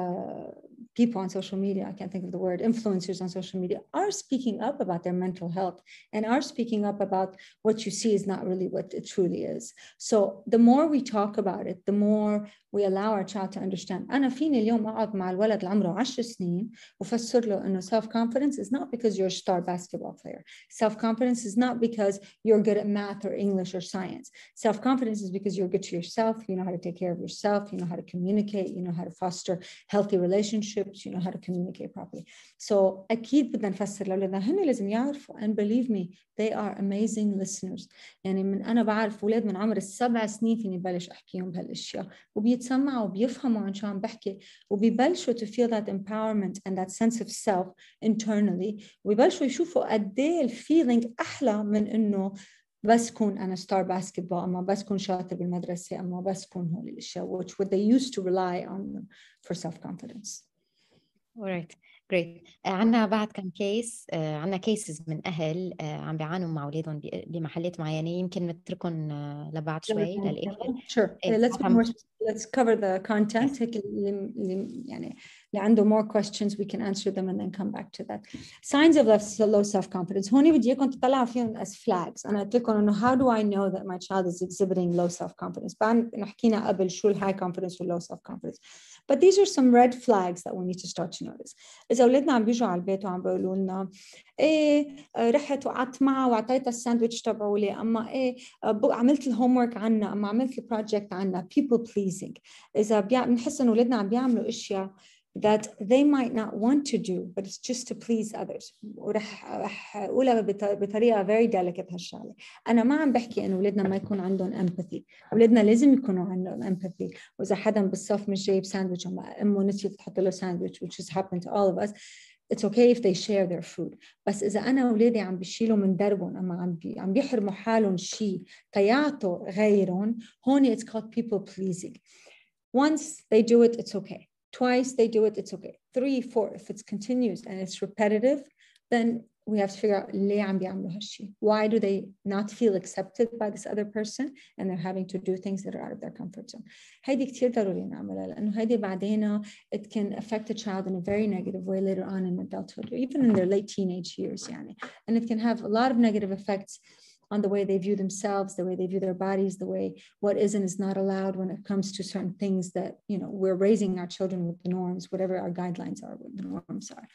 B: people on social media, I can't think of the word, influencers on social media, are speaking up about their mental health and are speaking up about what you see is not really what it truly is. So the more we talk about it, the more we allow our child to understand. أنا فيني اليوم أقعد مع الولد اللي عمره 10 سنين وفسر له إنه self-confidence is not because you're a star basketball player. Self-confidence is not because you're good at math or English or science. Self-confidence is because you're good to yourself, you know how to take care of yourself, you know how to communicate, you know how to foster healthy relationships, you know how to communicate properly. So أكيد بدنا نفسر لأولادنا هن لازم يعرفوا, and believe me, they are amazing listeners. يعني من أنا بعرف أولاد من عمر 7 سنين فيني بلش أحكيهم بهالأشياء وبيتسمعوا وبيفهموا عن شو عم بحكي وبيبلشوا to feel that empowerment and that sense of self internally, وبيبلشوا يشوفوا قد إيه الفيلينج أحلى من إنه بس كون أنا ستار باسكتبول أما بس كون شاطر بالمدرسة أما بس كون هول الأشياء which what they used to rely on them for self-confidence.
A: Alright, great. عنا بعد كم كيس، عنا كيسز من أهل عم بيعانوا مع أولادهم بمحلات معينة، يمكن نتركهم لبعد شوي للآخر.
B: Sure. Let's cover the content. يعني اللي عنده more questions we can answer them and then come back to that. Signs of low self-confidence. هون بدي إياكم تطلعوا فيهم as flags. أنا قلت لكم إنه how do I know that my child is exhibiting low self-confidence؟ بعد نحكينا قبل شو high confidence و low self-confidence. But these are some red flags that we need to start to notice. إذا أولادنا عم بيجوا على البيت وعم بيقولوا لنا إيه رحت وقعدت معها وعطيتها الساندويتش تبعولي، أما إيه عملت الهوم ورك عنا، أما عملت البروجكت عنا. people pleasing. إذا بنحس إنه أولادنا عم بيعملوا أشياء that they might not want to do, but it's just to please others. ورح أقولها بطريقة very delicate هالشغلة. أنا ما عم بحكي إنه ولادنا ما يكون عندهم empathy. ولادنا لازم يكونوا عندهم empathy. وإذا حدا بالصف مش جايب ساندويتش أما أمه نسيت تحط له ساندويتش, which has happened to all of us, it's okay if they share their food. بس إذا أنا ولادي عم بيشيلوا من دربهم أما عم بيحرموا حالهم شيء تيعطوا غيرهم, هون it's called people pleasing. Once they do it, it's okay. Twice they do it, it's okay. 3, 4, if it continues and it's repetitive, then we have to figure out ليه عم بيعملوا هالشي. Why do they not feel accepted by this other person and they're having to do things that are out of their comfort zone. هيدي كتير ضروري نعملها لأنه هيدي بعدين it can affect a child in a very negative way later on in adulthood or even in their late teenage years يعني. And it can have a lot of negative effects on the way they view themselves, the way they view their bodies, the way what is and is not allowed when it comes to certain things that, you know, we're raising our children with the norms, whatever our guidelines are, what the norms are.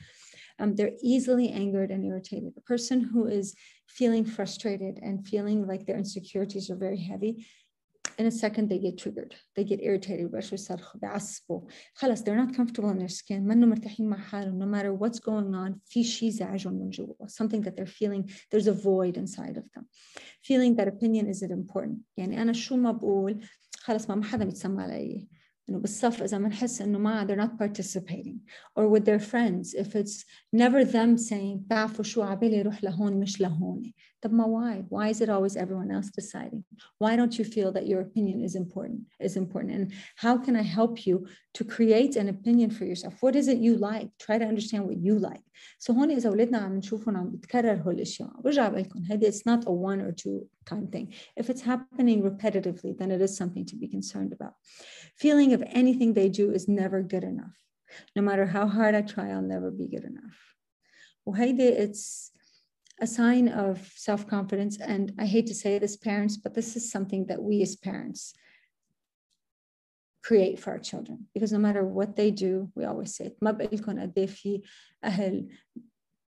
B: They're easily angered and irritated. A person who is feeling frustrated and feeling like their insecurities are very heavy, in a second they get triggered, they get irritated, خلاص they're not comfortable in their skin, منو مرتاحين مع حالهم, no matter what's going on, في شيء زعجهم من جوا, something that they're feeling, there's a void inside of them. Feeling that opinion isn't important. يعني أنا شو ما بقول خلاص ما حدا بيتسمع علي. إنه بالصف إذا منحس إنه ما they're not participating, or with their friends if it's never them saying تعرفوا شو عبالي روح لهون مش لهون. طب ما why is it always everyone else deciding? Why don't you feel that your opinion is important and how can I help you to create an opinion for yourself? What is it you like? Try to understand what you like. So هون إذا ولدنا عم نشوفهم عم بتكرر هالأشياء برجع بقولكم هيدي it's not a 1 or 2 time thing. If it's happening repetitively then it is something to be concerned about. Feeling of anything they do is never good enough. No matter how hard I try, I'll never be good enough. وهيدي it's a sign of self-confidence, and I hate to say it as parents, but this is something that we as parents create for our children, because no matter what they do, we always say it. ما بقولكم قد ايه في أهل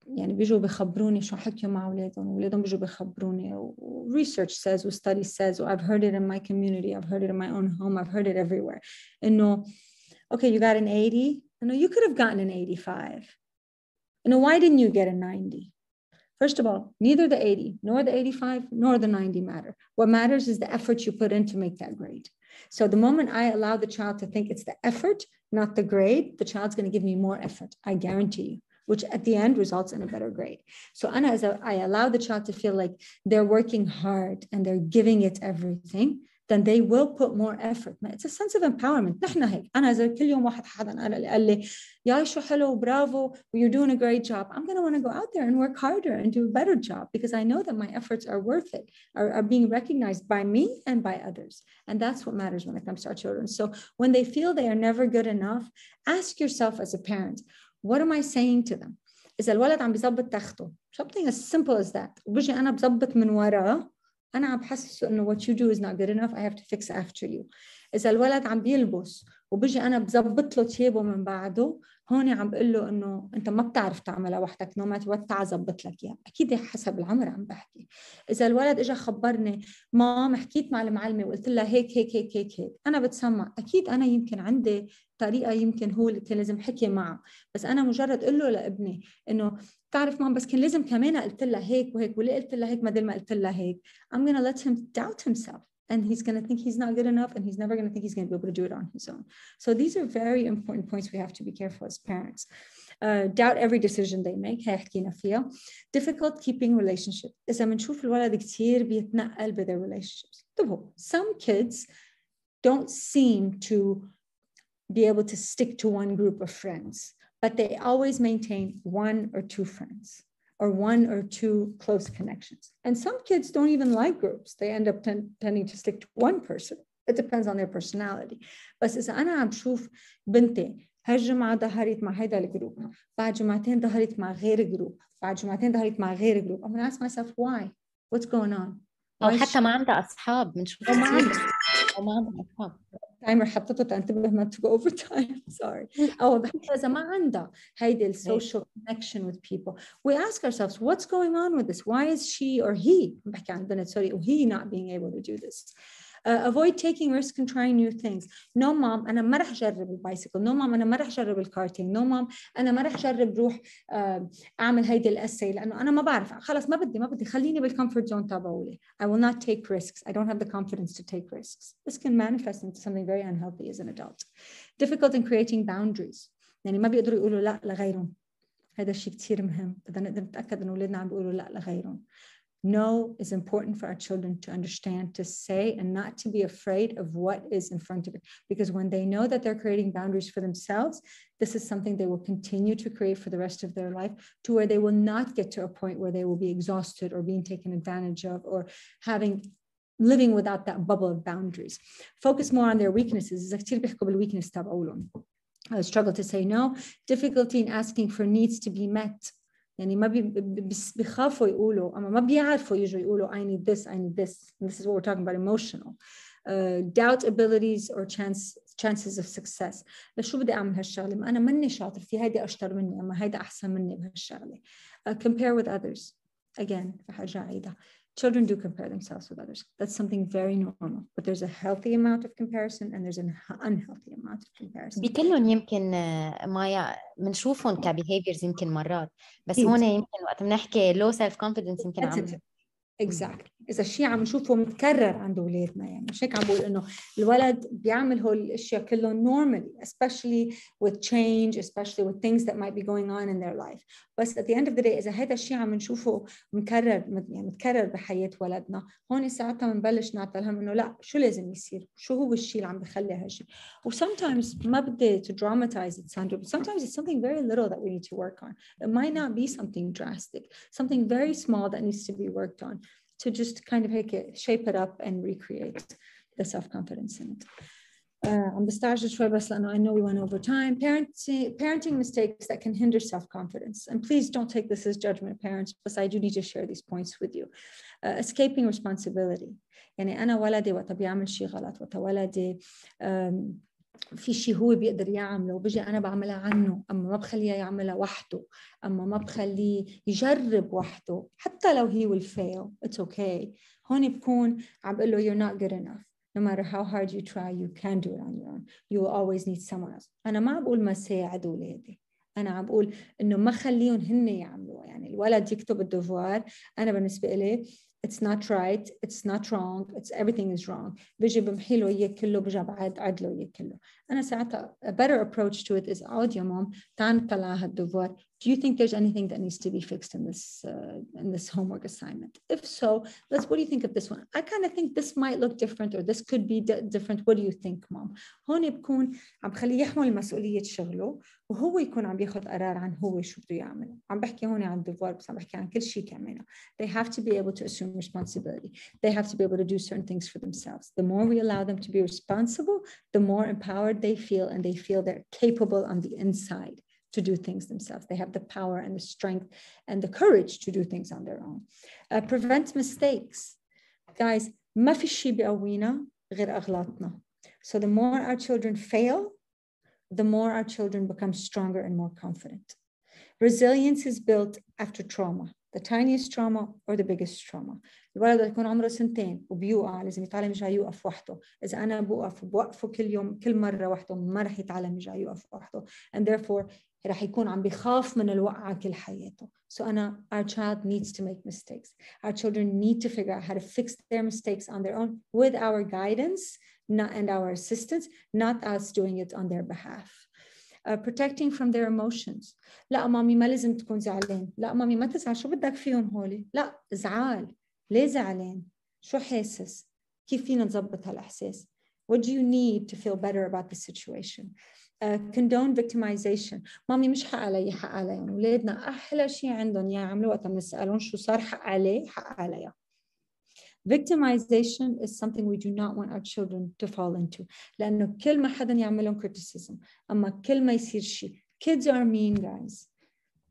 B: يعني بيجوا بيخبروني شو حكيوا مع أولادهم وأولادهم بيجوا بيخبروني research says study says I've heard it in my community, I've heard it in my own home, I've heard it everywhere. إنه okay, you got an 80. No, you could have gotten an 85. Why didn't you get a 90? First of all, neither the 80, nor the 85, nor the 90 matter. What matters is the effort you put in to make that grade. So the moment I allow the child to think it's the effort, not the grade, the child's going to give me more effort. I guarantee you, which at the end results in a better grade. So I allow the child to feel like they're working hard and they're giving it everything, then they will put more effort. It's a sense of empowerment. نحن هيك. أنا إذا كل يوم واحد حدا قال لي يا شو حلو برافو, you're doing a great job, I'm going to want to go out there and work harder and do a better job because I know that my efforts are worth it, are being recognized by me and by others. And that's what matters when it comes to our children. So when they feel they are never good enough, ask yourself as a parent, what am I saying to them? إذا الولد عم بيزبط تخته, something as simple as that, وبجي أنا بزبط من وراه, أنا عم بحسسه إنه what you do is not good enough, I have to fix after you. إذا الولد عم بيلبس وبجي أنا بزبط له تيابه من بعده, هون عم بقول له إنه أنت ما بتعرف تعملها وحدك, no matter what تعال زبط لك إياها. أكيد حسب العمر عم بحكي. إذا الولد إجا خبرني مام حكيت مع المعلمة وقلت لها هيك هيك هيك هيك هيك, أنا بتسمع. أكيد أنا يمكن عندي طريقة يمكن هو اللي كان لازم حكي معه, بس أنا مجرد أقول له لابني إنه تعرف مام بس كان لازم كمان قلت لها هيك وهيك, وليه قلت لها هيك ما دل ما قلت لها هيك. I'm going to let him doubt himself, and he's going to think he's not good enough, and he's never going to think he's going to be able to do it on his own. So these are very important points we have to be careful as parents. Doubt every decision they make. هاي حكينا فيها. Difficult keeping relationship. إذا منشوف الولد كتير بيتنقل ب their relationships. طبعا some kids don't seem to be able to stick to one group of friends, but they always maintain 1 or 2 friends, or 1 or 2 close connections. And some kids don't even like groups. They end up tending to stick to one person. It depends on their personality. بس إذا أنا عم شوف بنتي هالجمعة ظهرت مع هيدا الجروب, بعد جمعتين ظهرت مع غير جروب, بعد جمعتين ظهرت مع غير جروب, I'm going to ask myself why? What's going on?
A: أو حتى ما عندها أصحاب بنشوف كتير. أو ما عندها أصحاب.
B: تايمر حطيته تنتبه ما to go over time. Sorry. أو بحكي إذا ما عندها هيدي social connection with people. We ask ourselves, what's going on with this? Why is she or he, بحكي عن بنت sorry, or he not being able to do this? Avoid taking risks and trying new things. No mom, أنا ما رح أجرب البايسيكل. No mom, أنا ما رح أجرب الكارتينج. No mom, أنا ما رح أجرب روح أعمل هيدي الأسي لأنه أنا ما بعرف. خلاص ما بدي خليني بالcomfort zone تبعولي. I will not take risks. I don't have the confidence to take risks. This can manifest into something very unhealthy as an adult. Difficult in creating boundaries. يعني ما بيقدروا يقولوا لا لغيرهم. هذا الشيء كتير مهم. بدنا نقدر نتأكد إنه أولادنا عم بيقولوا لا لغيرهم. No is important for our children to understand, to say, and not to be afraid of what is in front of it. Because when they know that they're creating boundaries for themselves, this is something they will continue to create for the rest of their life, to where they will not get to a point where they will be exhausted or being taken advantage of or living without that bubble of boundaries. Focus more on their weaknesses. إذا كتير بيحكوا بالweakness تبعولهم. Struggle to say no, difficulty in asking for needs to be met. يعني ما بيخافوا يقولوا أما ما بيعرفوا يجوا يقولوا I need this, I need this. And this is what we're talking about, emotional. Doubt abilities or chances of success. لشو بدي أعمل هالشغلة؟ ما أنا مني شاطر في هيدا أشطر مني أما هيدا أحسن مني بهالشغلة. Compare with others. Again, رح أرجع عيدها. Children do compare themselves with others. That's something very normal. But there's a healthy amount of comparison and there's an unhealthy amount of comparison.
A: بكلهم يمكن مايا بنشوفهم كbehaviors يمكن مرات بس هون يمكن وقت بنحكي low self confidence يمكن عم
B: Exactly. إذا الشيء عم نشوفه متكرر عند أولادنا يعني مش هيك عم بقول إنه الولد بيعمل هول الأشياء كلهم normally, especially with change, especially with things that might be going on in their life. بس at the end of the day إذا هذا الشيء عم نشوفه متكرر بحياة ولدنا هون ساعتها بنبلش نعطي لهم إنه لا شو لازم يصير شو هو الشيء اللي عم بخلي هالشيء. و sometimes ما بدي to dramatize it, Sandra, but sometimes it's something very little that we need to work on. It might not be something drastic, something very small that needs to be worked on. To just kind of shape it up and recreate the self-confidence in it. عم بستعجل شوي بس لأنه I know we went over time. Parenting mistakes that can hinder self-confidence. And please don't take this as judgment, parents, but I do need to share these points with you. Escaping responsibility. يعني أنا ولدي وقت بيعمل شيء غلط وقت ولدي في شيء هو بيقدر يعمله وبيجي أنا بعملها عنه أما ما بخليه يعملها وحده أما ما بخليه يجرب وحده حتى لو he will fail it's okay. هون بكون عم بقول له you're not good enough. No matter how hard you try you can't do it on your own. You will always need someone else. أنا ما بقول ما ساعد أولادي أنا عم بقول إنه ما خليهم هن يعملوا يعني الولد يكتب الدفوار أنا بالنسبة لي it's not right, it's not wrong, it's everything is wrong. بيجي بمحي له إياه كله بيجي بعد له إياه كله. أنا ساعتها a better approach to it is أقعد يا مام تعال نطلع على هالدفوار. Do you think there's anything that needs to be fixed in this homework assignment? If so, what do you think of this one? I kind of think this might look different or this could be different. What do you think, mom? هون بكون عم بخليه يحمل مسؤولية شغله وهو يكون عم بياخد قرار عن هو شو بده يعمل. عم بحكي هون عن الدفوار بس عم بحكي عن كل شيء كمان. They have to be able to assume responsibility. They have to be able to do certain things for themselves. The more we allow them to be responsible, the more empowered they feel and they feel they're capable on the inside to do things themselves. They have the power and the strength and the courage to do things on their own. Prevent mistakes. Guys, ما في شيء بيقوينا غير أغلاطنا. So the more our children fail, the more our children become stronger and more confident. Resilience is built after trauma, the tiniest trauma or the biggest trauma. الولد يكون عمره 2 وبيوقع لازم يتعلم يرجع يوقف وحده. إذا أنا بوقفه كل يوم كل مرة وحده ما رح يتعلم يرجع يوقف وحده. And therefore رح يكون عم بيخاف من الوقعة كل حياته. So our child needs to make mistakes. Our children need to figure out how to fix their mistakes on their own with our guidance and our assistance, not us doing it on their behalf. Protecting from their emotions. لا مامي ما لازم تكون زعلان. لا مامي ما تزعل شو بدك فيهم هولي. لا زعل. ليه زعلان؟ شو حاسس؟ كيف فينا نظبط هالإحساس؟ What do you need to feel better about the situation? Condone victimization. مامي مش حق علي حق عليهم. ولادنا أحلى شيء عندهم يعملوا وقت بنسألهم شو صار حق عليه حق عليها. Victimization is something we do not want our children to fall into. لأنه كل ما حدا يعملهم criticism أما كل ما يصير شيء. Kids are mean, guys.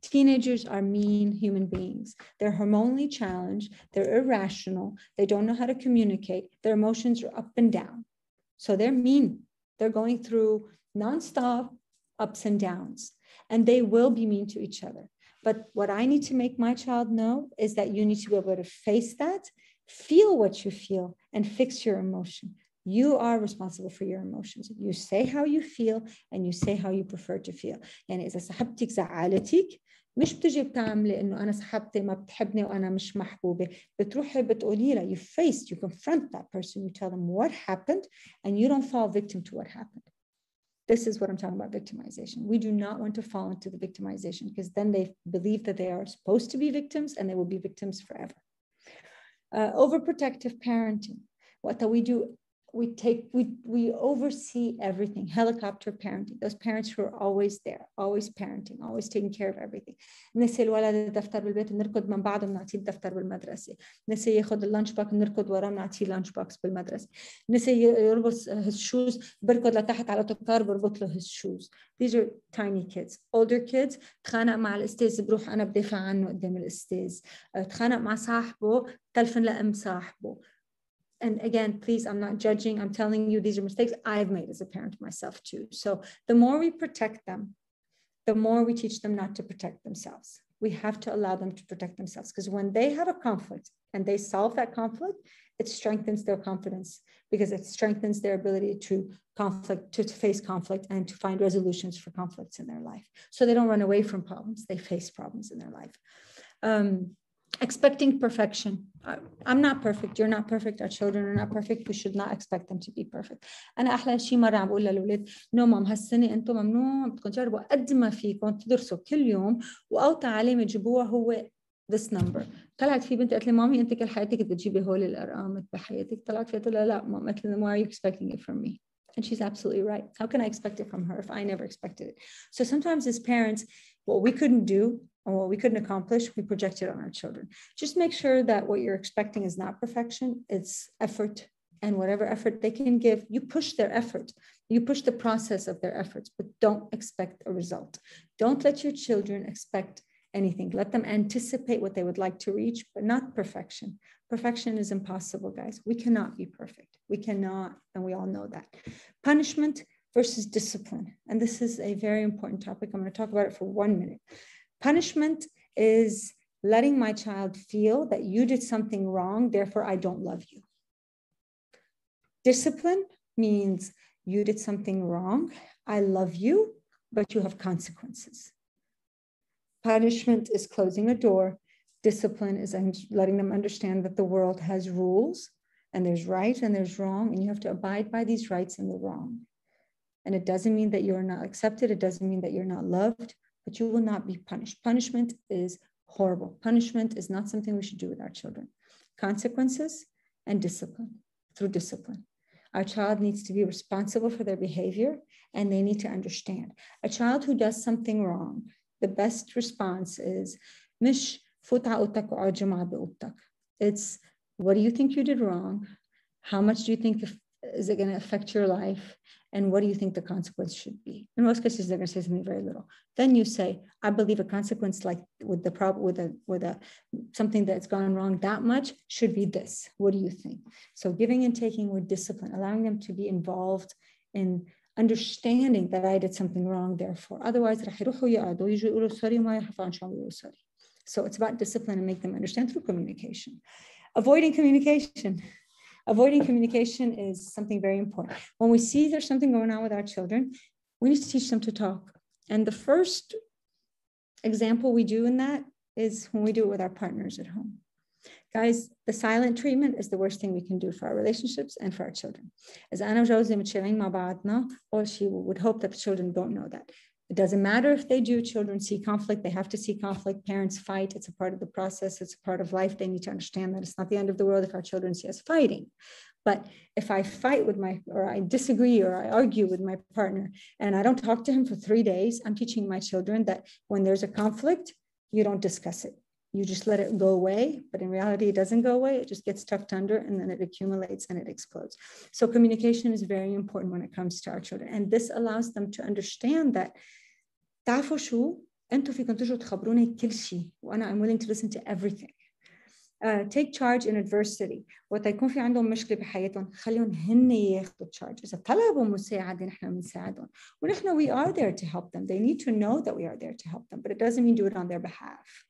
B: Teenagers are mean human beings. They're hormonally challenged. They're irrational. They don't know how to communicate. Their emotions are up and down. So they're mean. They're going through nonstop ups and downs, and they will be mean to each other. But what I need to make my child know is that you need to be able to face that, feel what you feel, and fix your emotion. You are responsible for your emotions. You say how you feel and you say how you prefer to feel. يعني إذا صاحبتك زعلتك مش بتجي بتعملي إنه أنا صاحبتي ما بتحبني وأنا مش محبوبة. بتروحي بتقولي لها, you confront that person, you tell them what happened, and you don't fall victim to what happened. This is what I'm talking about, victimization. We do not want to fall into the victimization, because then they believe that they are supposed to be victims and they will be victims forever. Overprotective parenting. What do we do? We oversee everything. Helicopter parenting. Those parents who are always there, always parenting, always taking care of everything. نسي الولد الدفتر بالبيت ونركض من بعده بنعطيه الدفتر بالمدرسة. نسي ياخذ اللانش بوكس نركض وراه بنعطيه لانش بوكس بالمدرسة. نسي يربط his shoes بركض لتحت على الأوتوكار بربط له his shoes. These are tiny kids. Older kids تخانق مع الأستاذ بروح أنا بدافع عنه قدام الأستاذ. تخانق مع صاحبه تلفن لأم صاحبه. And again, please, I'm not judging. I'm telling you, these are mistakes I've made as a parent myself too. So the more we protect them, the more we teach them not to protect themselves. We have to allow them to protect themselves, because when they have a conflict and they solve that conflict, it strengthens their confidence, because it strengthens their ability to face conflict and to find resolutions for conflicts in their life. So they don't run away from problems. They face problems in their life. Expecting perfection. I'm not perfect. You're not perfect. Our children are not perfect. We should not expect them to be perfect. أنا أحلى شيء مرة عم بقول للأولاد نو مام هالسنة أنتم ممنوع بدكم تجربوا قد ما فيكم تدرسوا كل يوم وأوطى علامة تجيبوها هو this number. طلعت في بنت قالت لي مامي أنت كل حياتك بتجيبي هول الأرقام بحياتك. طلعت فيها قلت لها لا ماما. قالت لي why are you expecting it from me? And she's absolutely right. How can I expect it from her if I never expected it? So sometimes as parents, what we couldn't do or what we couldn't accomplish, we project it on our children. Just make sure that what you're expecting is not perfection, it's effort. And whatever effort they can give, you push their effort. You push the process of their efforts, but don't expect a result. Don't let your children expect anything. Let them anticipate what they would like to reach, but not perfection. Perfection is impossible, guys. We cannot be perfect. We cannot, and we all know that. Punishment versus discipline. And this is a very important topic. I'm going to talk about it for 1 minute. Punishment is letting my child feel that you did something wrong, therefore I don't love you. Discipline means you did something wrong, I love you, but you have consequences. Punishment is closing a door. Discipline is letting them understand that the world has rules and there's right and there's wrong, and you have to abide by these rights and the wrong. And it doesn't mean that you're not accepted. It doesn't mean that you're not loved, but you will not be punished. Punishment is horrible. Punishment is not something we should do with our children. Consequences and discipline, through discipline. Our child needs to be responsible for their behavior, and they need to understand. A child who does something wrong, the best response is, مش فوت على أوضتك وأقعد جمعة بأوضتك. It's, what do you think you did wrong? How much do you think is it going to affect your life? And what do you think the consequence should be? In most cases, they're going to say something very little. Then you say, I believe a consequence like with the problem, with something that's gone wrong that much should be this. What do you think? So giving and taking with discipline, allowing them to be involved in understanding that I did something wrong, therefore. Otherwise, sorry. So it's about discipline and make them understand through communication. Avoiding communication. Avoiding communication is something very important. When we see there's something going on with our children, we need to teach them to talk. And the first example we do in that is when we do it with our partners at home. Guys, the silent treatment is the worst thing we can do for our relationships and for our children. As أنا وجوزي متشابهين مع بعضنا, or she would hope that the children don't know that. It doesn't matter if they do, children see conflict, they have to see conflict, parents fight, it's a part of the process, it's a part of life. They need to understand that it's not the end of the world if our children see us fighting. But if I fight with or I disagree or I argue with my partner and I don't talk to him for 3 days, I'm teaching my children that when there's a conflict, you don't discuss it. You just let it go away, but in reality, it doesn't go away. It just gets tucked under and then it accumulates and it explodes. So communication is very important when it comes to our children. And this allows them to understand that تعرفوا شو؟ أنتوا فيكم تجوا تخبروني كل شيء وأنا I'm willing to listen to everything. take charge in adversity. وقت يكون في عندهم مشكلة بحياتهم خليهم هن ياخدوا charge. إذا طلبوا مساعدة نحن بنساعدهم. ونحن we are there to help them. They need to know that we are there to help them, but it doesn't mean do it on their behalf.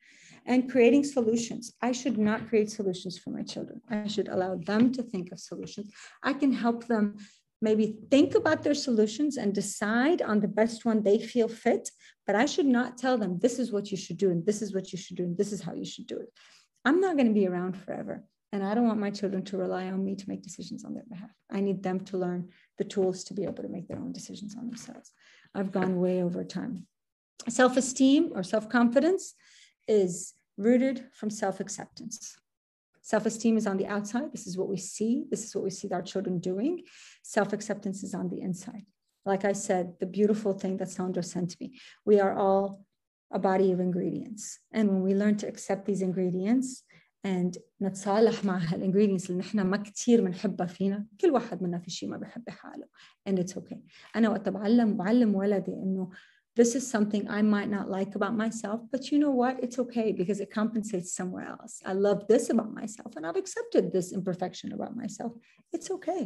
B: And creating solutions. I should not create solutions for my children. I should allow them to think of solutions. I can help them maybe think about their solutions and decide on the best one they feel fit, but I should not tell them this is what you should do and this is what you should do and this is how you should do it. I'm not going to be around forever, and I don't want my children to rely on me to make decisions on their behalf. I need them to learn the tools to be able to make their own decisions on themselves. I've gone way over time. Self-esteem or self-confidence is rooted from self-acceptance. Self-esteem is on the outside. This is what we see. This is what we see our children doing. Self-acceptance is on the inside. Like I said, the beautiful thing that Sandra sent me, we are all a body of ingredients. And when we learn to accept these ingredients and نتصالح مع هالingredients اللي نحن ما كتير بنحبها فينا، كل واحد منا في شيء ما بحب حاله. And it's okay. أنا وقت بعلم ولدي إنه this is something I might not like about myself, but you know what? It's okay because it compensates somewhere else. I love this about myself and I've accepted this imperfection about myself. It's okay.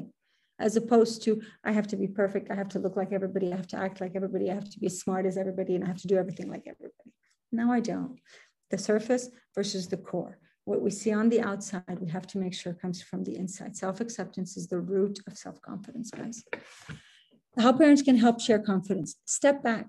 B: As opposed to, I have to be perfect. I have to look like everybody. I have to act like everybody. I have to be as smart as everybody and I have to do everything like everybody. No, I don't. The surface versus the core. What we see on the outside, we have to make sure comes from the inside. Self-acceptance is the root of self-confidence, guys. How parents can help share confidence. Step back.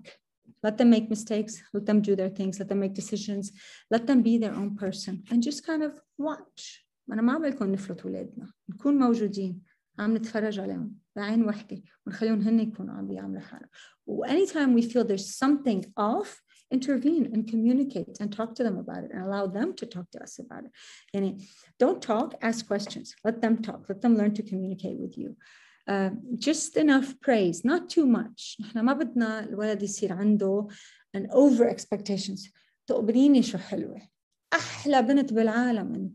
B: Let them make mistakes. Let them do their things. Let them make decisions. Let them be their own person. And just kind of watch. أنا ما بقولكم نفرط ولادنا. نكون موجودين. عم نتفرج عليهم بعين وحدة ونخليهم هن يكونوا عم بيعملوا حالهم. Anytime we feel there's something off, intervene and communicate and talk to them about it and allow them to talk to us about it. And don't talk, ask questions. Let them talk. Let them learn to communicate with you. Just enough praise, not too much. نحن ما بدنا الولد يصير عنده an over expectations. تقبليني شو حلوة. أحلى بنت بالعالم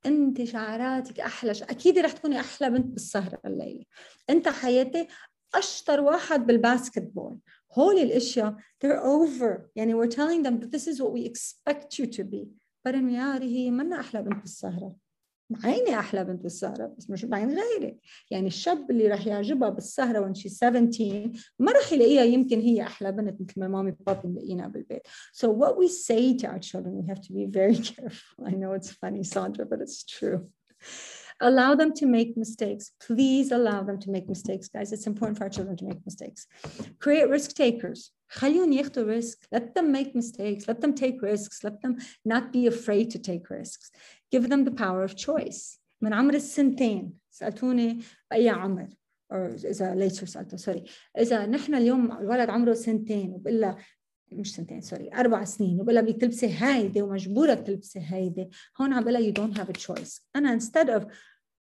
B: أنت شعراتك أحلى أكيد رح تكوني أحلى بنت بالسهرة الليلة. أنت حياتي أشطر واحد بالباسكت بول. هول الأشياء they're over. يعني we're telling them that this is what we expect you to be. but in reality هي منا أحلى بنت بالسهرة. عيني أحلى بنت بالسهرة بس مش بعين غيري. يعني الشاب اللي رح يعجبها بالسهرة when she's 17 ما رح يلاقيها يمكن هي أحلى بنت مثل ما مامي وبابي ملاقينا بالبيت. So what we say to our children, we have to be very careful. I know it's funny, Sandra, but it's true. Allow them to make mistakes. Please allow them to make mistakes, guys. It's important for our children to make mistakes. Create risk takers. خليهم ياخدوا risk. Let them make mistakes. Let them take risks. Let them not be afraid to take risks. Give them the power of choice. من عمر السنتين سألتوني بأي عمر or إذا later سألته sorry إذا نحن اليوم الولد عمره سنتين وبقول له مش سنتين سوري 4 سنين وبقول لها بدك تلبسي هيدي ومجبورة تلبسي هيدي هون عم بقول لها you don't have a choice. أنا instead of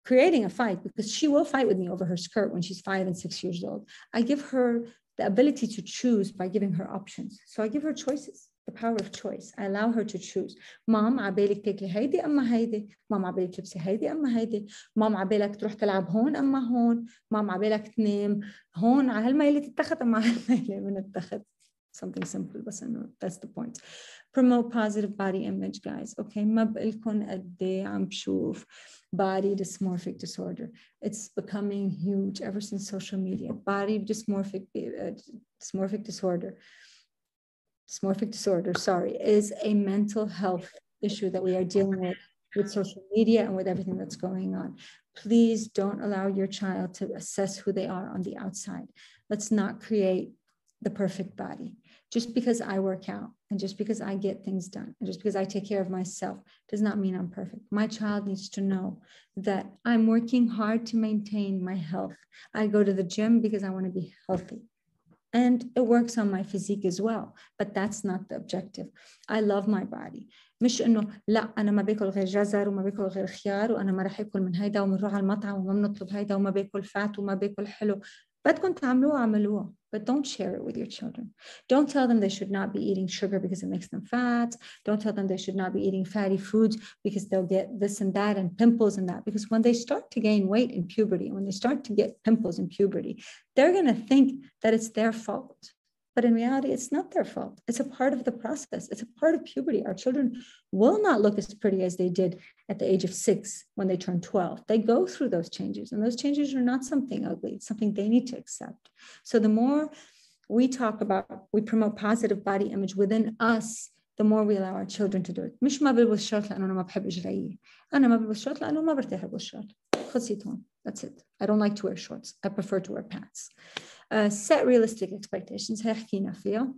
B: creating a fight because she will fight with me over her skirt when she's 5 and 6 years old, I give her the ability to choose by giving her options. So I give her choices, the power of choice. I allow her to choose. مام عبالك تاكلي هيدي أما هيدي. مام عبالك تلبسي هيدي أما هيدي. مام عبالك تروح تلعب هون أما هون. مام عبالك تنام هون على هالميلة تتخذ أما هالميلة من التخذ. Something simple, but that's the point. Promote positive body image, guys. Okay, ما بقلكن قد إيه عم بشوف body dysmorphic disorder. It's becoming huge ever since social media. Body dysmorphic disorder. Dysmorphic disorder, sorry, is a mental health issue that we are dealing with social media and with everything that's going on. Please don't allow your child to assess who they are on the outside. Let's not create the perfect body. Just because I work out and just because I get things done and just because I take care of myself does not mean I'm perfect. My child needs to know that I'm working hard to maintain my health. I go to the gym because I want to be healthy. And it works on my physique as well, but that's not the objective. I love my body. مش إنه لا أنا ما باكل غير جزر وما باكل غير خيار وأنا ما رح أكل من هيدا ومنروح على المطعم وما بنطلب هيدا وما باكل فات وما باكل حلو. بدكم تعملوها عملوها, but don't share it with your children. Don't tell them they should not be eating sugar because it makes them fat. Don't tell them they should not be eating fatty foods because they'll get this and that and pimples and that. Because when they start to gain weight in puberty, when they start to get pimples in puberty, they're going to think that it's their fault. But in reality, it's not their fault. It's a part of the process. It's a part of puberty. Our children will not look as pretty as they did at the age of 6 when they turn 12. They go through those changes, and those changes are not something ugly. It's something they need to accept. So the more we promote positive body image within us, the more we allow our children to do it. مش ما بلبس شورت لأنه أنا ما بحب إجري. أنا ما بلبس شورت لأنه ما برتاح بالشورت. خلصيتهم. That's it. I don't like to wear shorts. I prefer to wear pants. Set realistic expectations. هي حكينا فيها.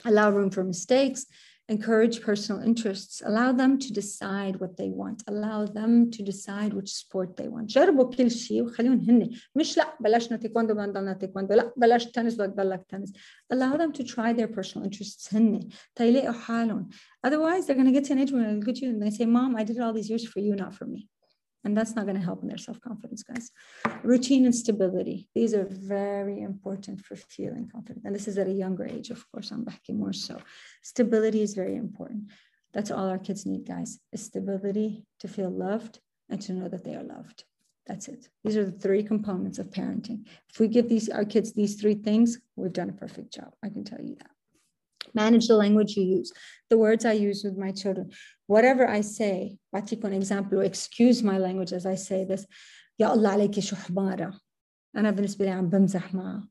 B: Allow room for mistakes. Encourage personal interests. Allow them to decide what they want. Allow them to decide which sport they want. جربوا كل شيء وخليهم هن. مش لا بلشنا تايكوندو بدنا تايكوندو. لا بلش تنس بدك ضلك تنس. Allow them to try their personal interests هن. تيلاقوا حالهم. Otherwise, they're going to get to an age when they'll look at you and they say, Mom, I did it all these years for you, not for me. And that's not going to help in their self-confidence, guys. Routine and stability. These are very important for feeling confident. And this is at a younger age, of course, I'm back more so. Stability is very important. That's all our kids need, guys, is stability, to feel loved, and to know that they are loved. That's it. These are the 3 components of parenting. If we give our kids these 3 things, we've done a perfect job. I can tell you that. Manage the language you use, the words I use with my children. Whatever I say, بعطيكم example, excuse my language as I say this. يا الله عليكي شو حمارة. أنا بالنسبة لي عم بمزح معها.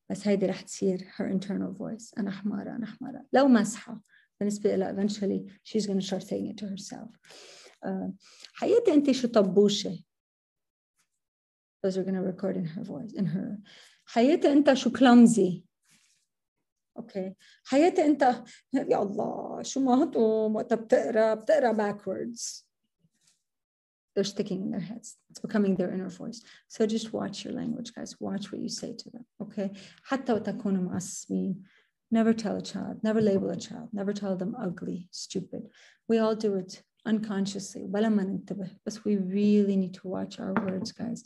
B: بس هيدي رح تصير her internal voice. أنا حمارة. لو مسحة بالنسبة لها eventually she's going to start saying it to herself. حياتي أنت شو طبوشة. Those are going to record in her voice, in her. حياتي أنت شو clumsy. اوكي حياتي انت يا الله شو ما هطوم وقت بتقرا backwards. They're sticking in their heads. It's becoming their inner voice. So just watch your language, guys. Watch what you say to them. Okay. حتى وتكونوا معصبين. Never tell a child. Never label a child. Never tell them ugly, stupid. We all do it unconsciously. بلا ما ننتبه. But we really need to watch our words, guys.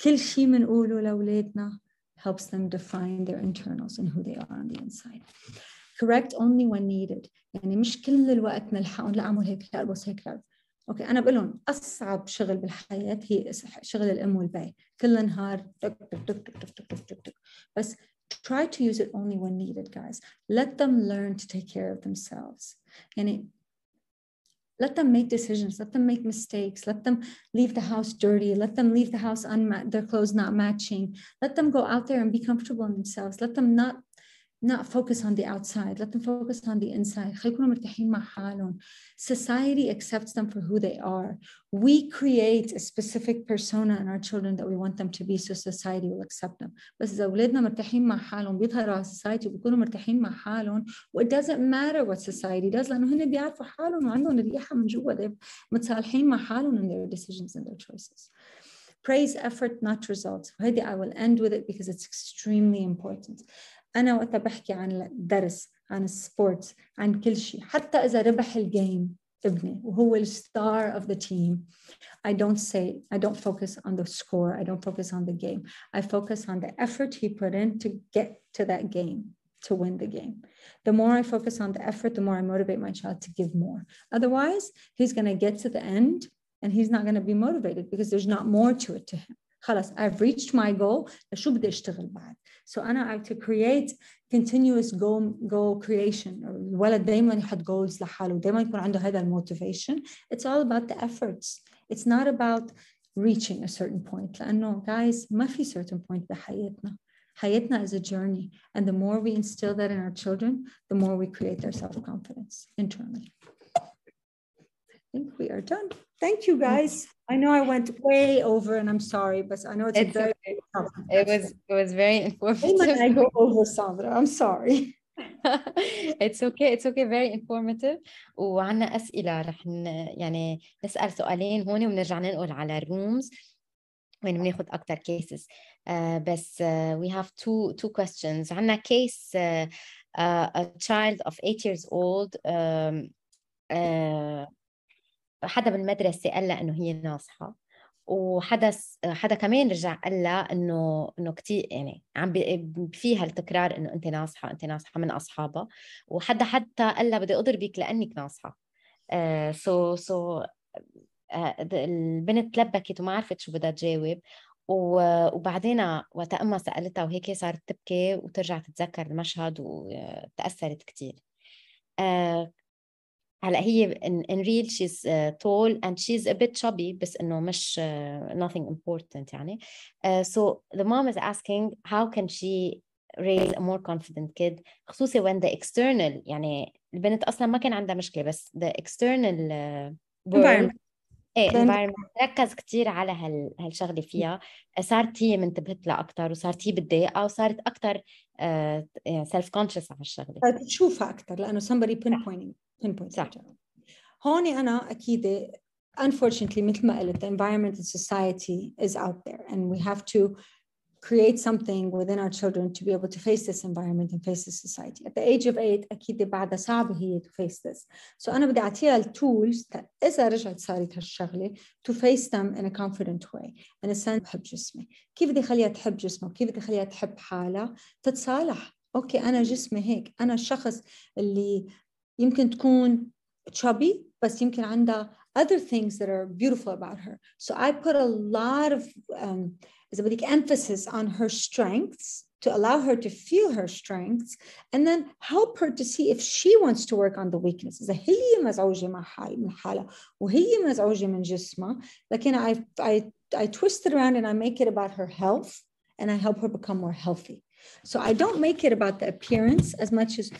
B: كل شيء منقوله لأولادنا helps them define their internals and who they are on the inside. Correct only when needed. يعني مش كل الوقت نلحقهم لا أعمل هيك لا ألبس هيك لا. أوكي أنا بقول لهم أصعب شغل بالحياة هي شغل الأم والبي. كل نهار تك تك تك تك تك تك تك تك. بس try to use it only when needed, guys. Let them learn to take care of themselves. يعني let them make decisions. Let them make mistakes. Let them leave the house dirty. Let them leave the house their clothes not matching. Let them go out there and be comfortable in themselves. Let them not focus on the outside. Let them focus on the inside. خليكم مرتاحين مع حالهم. Society accepts them for who they are. We create a specific persona in our children that we want them to be, so society will accept them. بس إذا أولادنا مرتاحين مع حالهم بيظهروا على society وبيكونوا مرتاحين مع حالهم. It doesn't matter what society does لأنه هن بيعرفوا حالهم وعندهم الريحة من جوا. متصالحين مع حالهم in their decisions and their choices. Praise effort, not results. وهذه I will end with it because it's extremely important. أنا وقت بحكي عن الدرس عن السبورتس عن كل شيء حتى إذا ربح الجيم ابني وهو الستار of the team, I don't focus on the score. I don't focus on the game. I focus on the effort he put in to get to that game, to win the game. The more I focus on the effort, the more I motivate my child to give more. Otherwise, he's going to get to the end and he's not going to be motivated because there's not more to it to him. خلاص I've reached my goal. شو بدي أشتغل بعد? So أنا to create continuous goal creation. الولد دايما يحط goals لحاله دايما يكون عنده هذا motivation. It's all about the efforts. It's not about reaching a certain point. لأنه guys ما في certain point بحياتنا. حياتنا is a journey, and the more we instill that in our children, the more we create their self-confidence internally. I think we are done. Thank you, guys. I know I went way over, and I'm sorry, but I know it's very
A: okay. It was very informative.
B: I go over, Sandra. I'm sorry.
A: It's okay, very informative. وعنا أسئلة رح يعني نسأل سؤالين هون ونرجع ننقل على الرومز وين بناخد أكتر cases. بس we have two questions. عنا case a child of 8 years old. حدا بالمدرسة قال لها إنه هي ناصحة، وحدا كمان رجع قال لها إنه كتير يعني عم فيها التكرار إنه أنت ناصحة من أصحابها، وحدا حتى قال لها بدي أضربك لأنك ناصحة. البنت تلبكت وما عرفت شو بدها تجاوب، وبعدين وقت أمها سألتها وهيك صارت تبكي وترجع تتذكر المشهد وتأثرت كتير. هلا هي in real she's tall and she's a bit chubby بس إنه مش nothing important يعني. So the mom is asking how can she raise a more confident kid خصوصي when the external يعني البنت أصلا ما كان عندها مشكلة بس the external world environment ركز كتير على هالشغلة فيها. صارت هي منتبهت لها أكتر وصارت هي بتضايقها وصارت أكتر self conscious على الشغلة.
B: تشوفها أكتر لأنه somebody pinpoint. هوني أنا أكيد unfortunately مثل ما قلت the environment and society is out there and we have to create something within our children to be able to face this environment and face this society. At the age of 8 أكيد بعدها صعبة هي to face this. So أنا بدي أعطيها التولز إذا رجعت صارت هالشغلة to face them in a confident way. in a sense تحب جسمي. كيف بدي أخليها تحب جسمها؟ كيف بدي أخليها تحب حالها؟ تتصالح. أوكي أنا جسمي هيك. أنا الشخص اللي يمكن تكون chubby بس يمكن عندها other things that are beautiful about her. So I put a lot of emphasis on her strengths to allow her to feel her strengths and then help her to see if she wants to work on the weaknesses. إذا هي مزعوجة من حالها وهي مزعوجة من جسمها لكن I twist it around and I make it about her health and I help her become more healthy. So I don't make it about the appearance as much as